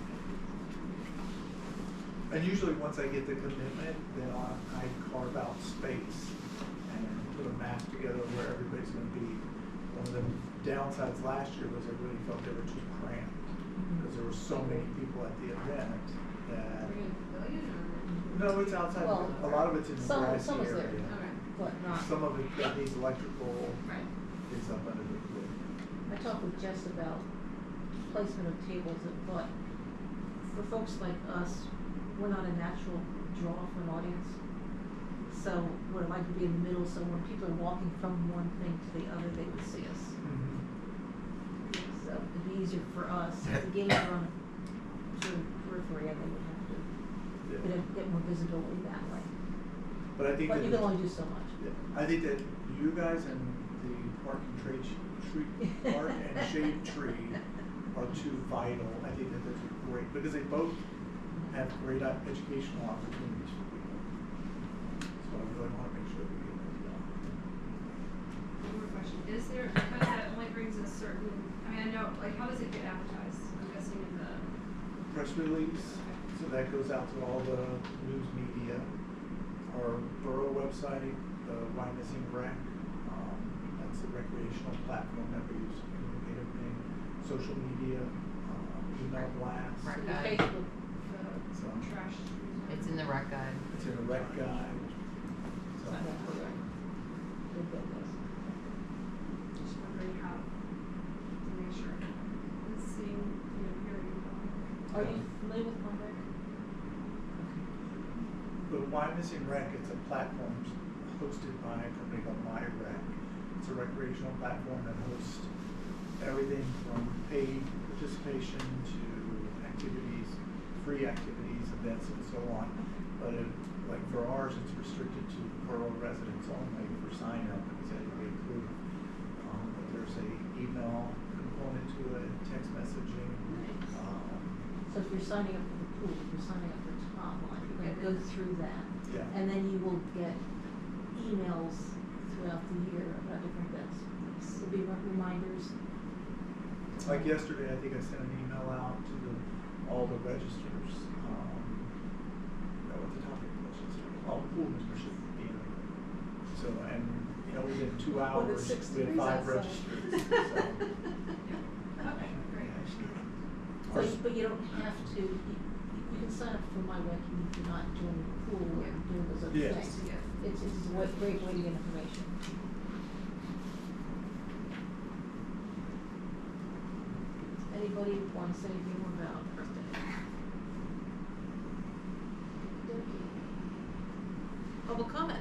And usually, once I get the commitment, then I carve out space and put a map together where everybody's going to be. One of the downsides last year was everybody felt they were too cramped because there were so many people at the event that.
Are you in the pavilion or?
No, it's outside.
Well,
a lot of it's in the
some
grassy
is
area.
there.
Okay.
But not.
Some of it that needs electrical
Right.
is up under the hood.
I talked with Jess about placement of tables, but for folks like us, we're not a natural draw for an audience. So we'd like to be in the middle, so when people are walking from one thing to the other, they would see us. So it'd be easier for us, if the games are on sort of periphery, and they would have to get more visibility that way.
But I think
But
that
you can only do so much.
I think that you guys and the Park and Park and Shade Tree are two vital. I think that those are great because they both have great educational opportunities for people. So I really want to make sure we get those done.
One more question, is there, because that only brings a certain, I mean, I know, like, how does it get advertised? I'm guessing in the,
Press release, so that goes out to all the news media, our borough website, the Wyomissing Rec, that's the recreational platform that we use to communicate everything, social media, email blasts.
Rec
So
guide.
Facebook,
So
trash.
It's in the rec guide.
it's in a rec guide. So,
sign up for that. We'll get this.
Just wondering how to make sure it's seeing, you know, hearing.
Are you familiar with my rec?
the Wyomissing Rec, it's a platform hosted by a company called MyRec. It's a recreational platform that hosts everything from paid participation to activities, free activities, events, and so on. But like for ours, it's restricted to borough residents only for sign up because they have to be approved. But there's a email component to it, text messaging.
So if you're signing up for the pool, if you're signing up for Top Line, you're gonna go through that.
Yeah.
And then you will get emails throughout the year about different events. There'll be reminders.
Like yesterday, I think I sent an email out to all the registers. What the topic was yesterday? All the pool members should be in there. So, and, you know, within 2
Well,
hours,
it's 6
we had
degrees
5
outside.
registers. So,
Okay, great.
So, but you don't have to, you can sign up for my rec if you're not doing the pool or doing those other
Yes.
things. It's a great way to get information. Anybody want to say anything more about Earth Day? Public comment?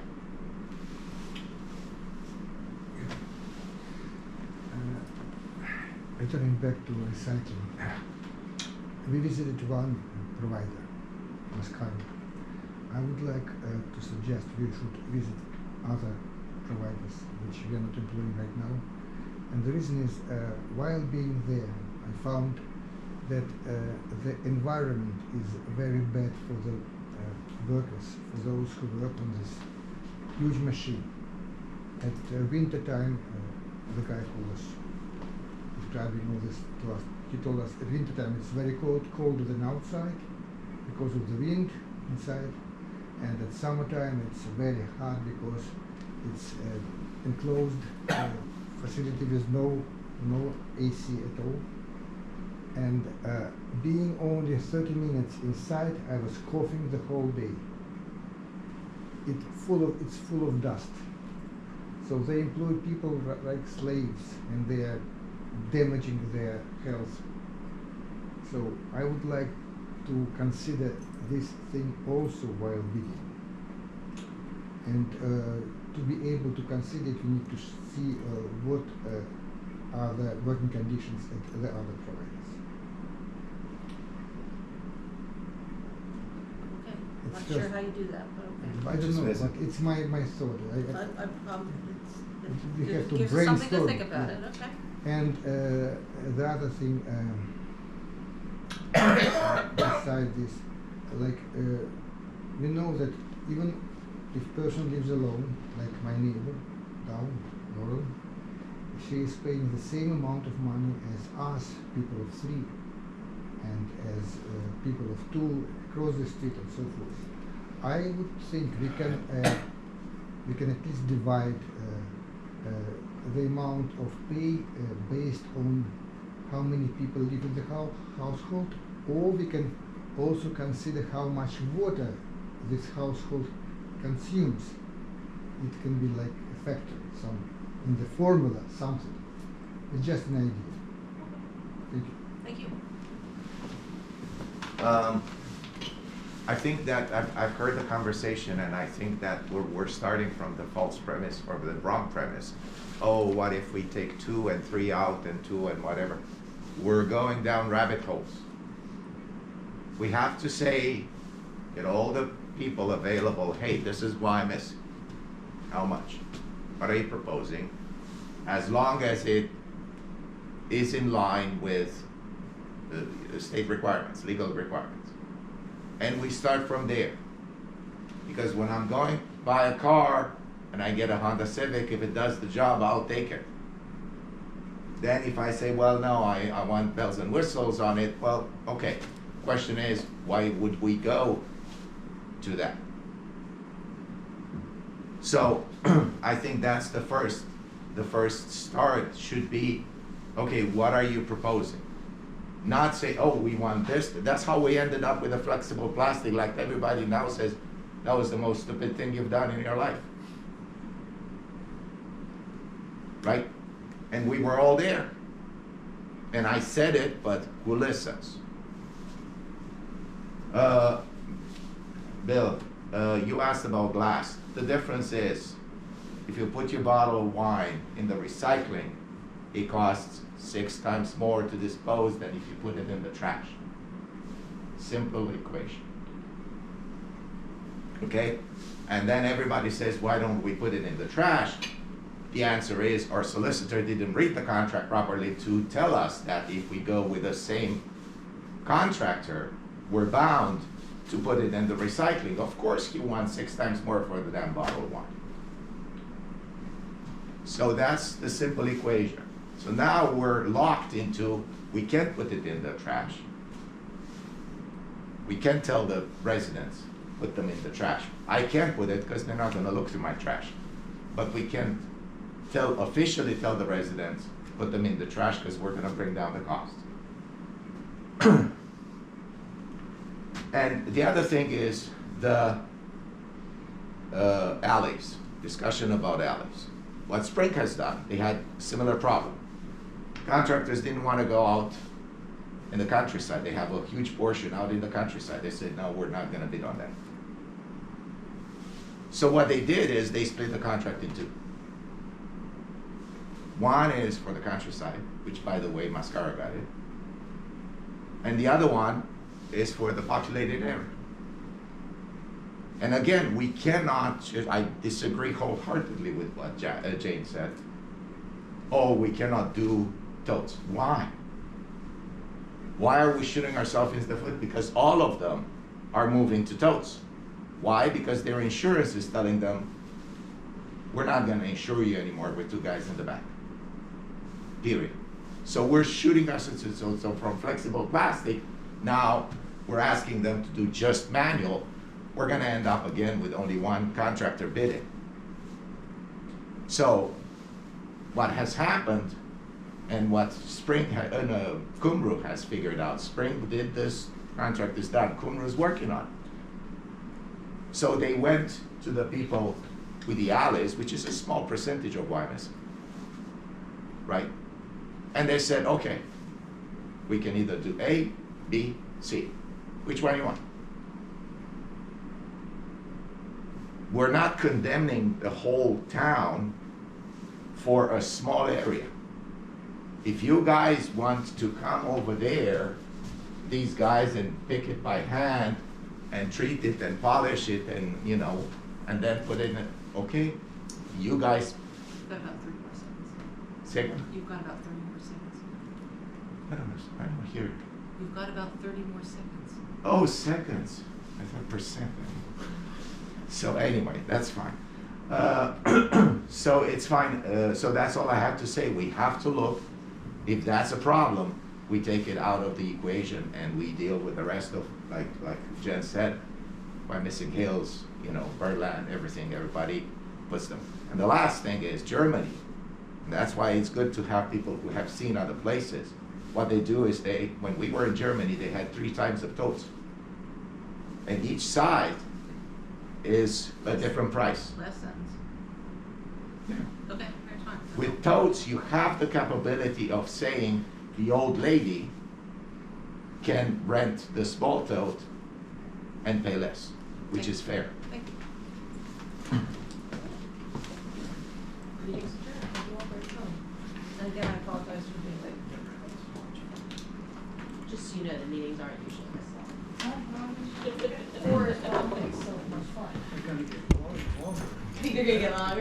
Returning back to recycling, we visited one provider, Mascaro. I would like to suggest we should visit other providers which we are not employing right now. And the reason is, while being there, I found that the environment is very bad for the workers, for those who work on this huge machine. At winter time, the guy who was describing all this to us, he told us at winter time it's very cold, colder than outside because of the wind inside, and at summertime it's very hard because it's enclosed facility with no AC at all. And being only 30 minutes inside, I was coughing the whole day. It's full of dust. So they employ people like slaves, and they are damaging their health. So I would like to consider this thing also while bidding. And to be able to consider it, we need to see what are the working conditions at the other providers.
Okay, I'm
It's
not sure
just-
how you do that, but okay.
I don't
Just
know,
visit.
but it's my thought. We have to
Gives us something to
brainstorm,
think about
yeah.
it, okay.
And the other thing, beside this, like we know that even if person lives alone, like my neighbor down, Laurel, she is paying the same amount of money as us, people of 3, and as people of 2 across the street and so forth. I would think we can at least divide the amount of pay based on how many people live in the household, or we can also consider how much water this household consumes. It can be like a factor, some in the formula, something. It's just an idea. Thank you.
Thank you.
I think that I've heard the conversation, and I think that we're starting from the false premise or the wrong premise. Oh, what if we take 2 and 3 out and 2 and whatever? We're going down rabbit holes. We have to say, get all the people available, hey, this is Wyomissing. How much? What are you proposing? As long as it is in line with the state requirements, legal requirements. And we start from there. Because when I'm going to buy a car and I get a Honda Civic, if it does the job, I'll take it. Then if I say, well, no, I want bells and whistles on it, well, okay. Question is, why would we go to that? So I think that's the first start should be, okay, what are you proposing? Not say, oh, we want this. That's how we ended up with a flexible plastic, like everybody now says, that was the most stupid thing you've done in your life. Right? And we were all there. And I said it, but who listens? Bill, you asked about glass. The difference is, if you put your bottle of wine in the recycling, it costs 6 times more to dispose than if you put it in the trash. Simple equation. Okay? And then everybody says, why don't we put it in the trash? The answer is, our solicitor didn't read the contract properly to tell us that if we go with the same contractor, we're bound to put it in the recycling. Of course he wants 6 times more for the damn bottle of wine. So that's the simple equation. So now we're locked into, we can't put it in the trash. We can't tell the residents, put them in the trash. I can't put it because they're not gonna look through my trash. But we can officially tell the residents, put them in the trash because we're gonna bring down the cost. And the other thing is the alleys, discussion about alleys. What Spring has done, they had a similar problem. Contractors didn't want to go out in the countryside. They have a huge portion out in the countryside. They said, no, we're not going to bid on that. So what they did is they split the contract in two. One is for the countryside, which by the way, Mascara got it. And the other one is for the populated area. And again, we cannot, I disagree wholeheartedly with what Jane said. Oh, we cannot do totes. Why? Why are we shooting ourselves in the foot? Because all of them are moving to totes. Why? Because their insurance is telling them, we're not gonna insure you anymore with two guys in the back. Period. So we're shooting ourselves, so from flexible plastic, now we're asking them to do just manual. We're gonna end up again with only one contractor bidding. So what has happened and what Kumru has figured out, Spring did this, contract is done, Kumru is working on it. So they went to the people with the alleys, which is a small percentage of Wyomissing, right? And they said, okay, we can either do A, B, C. Which one you want? We're not condemning the whole town for a small area. If you guys want to come over there, these guys, and pick it by hand and treat it and polish it and, you know, and then put it in, okay, you guys.
You've got about 30 more seconds.
Second?
You've got about 30 more seconds.
I don't hear it.
You've got about 30 more seconds.
Oh, seconds. I thought percent. So anyway, that's fine. So it's fine. So that's all I have to say. We have to look. If that's a problem, we take it out of the equation and we deal with the rest of, like Jen said, Wyomissing Hills, you know, Birdland, everything, everybody puts them. And the last thing is Germany. And that's why it's good to have people who have seen other places. What they do is when we were in Germany, they had 3 types of totes. And each side is a different price.
Last sentence.
Yeah.
Okay, that's fine.
With totes, you have the capability of saying the old lady can rent the small tote and pay less, which is fair.
Thank you.
Meeting's adjourned. Thank you all for your time. And again, I apologize for being late.
Just so you know, the meetings aren't usually this long.
Or it's always so much fun.
They're gonna get longer.
You're gonna get longer.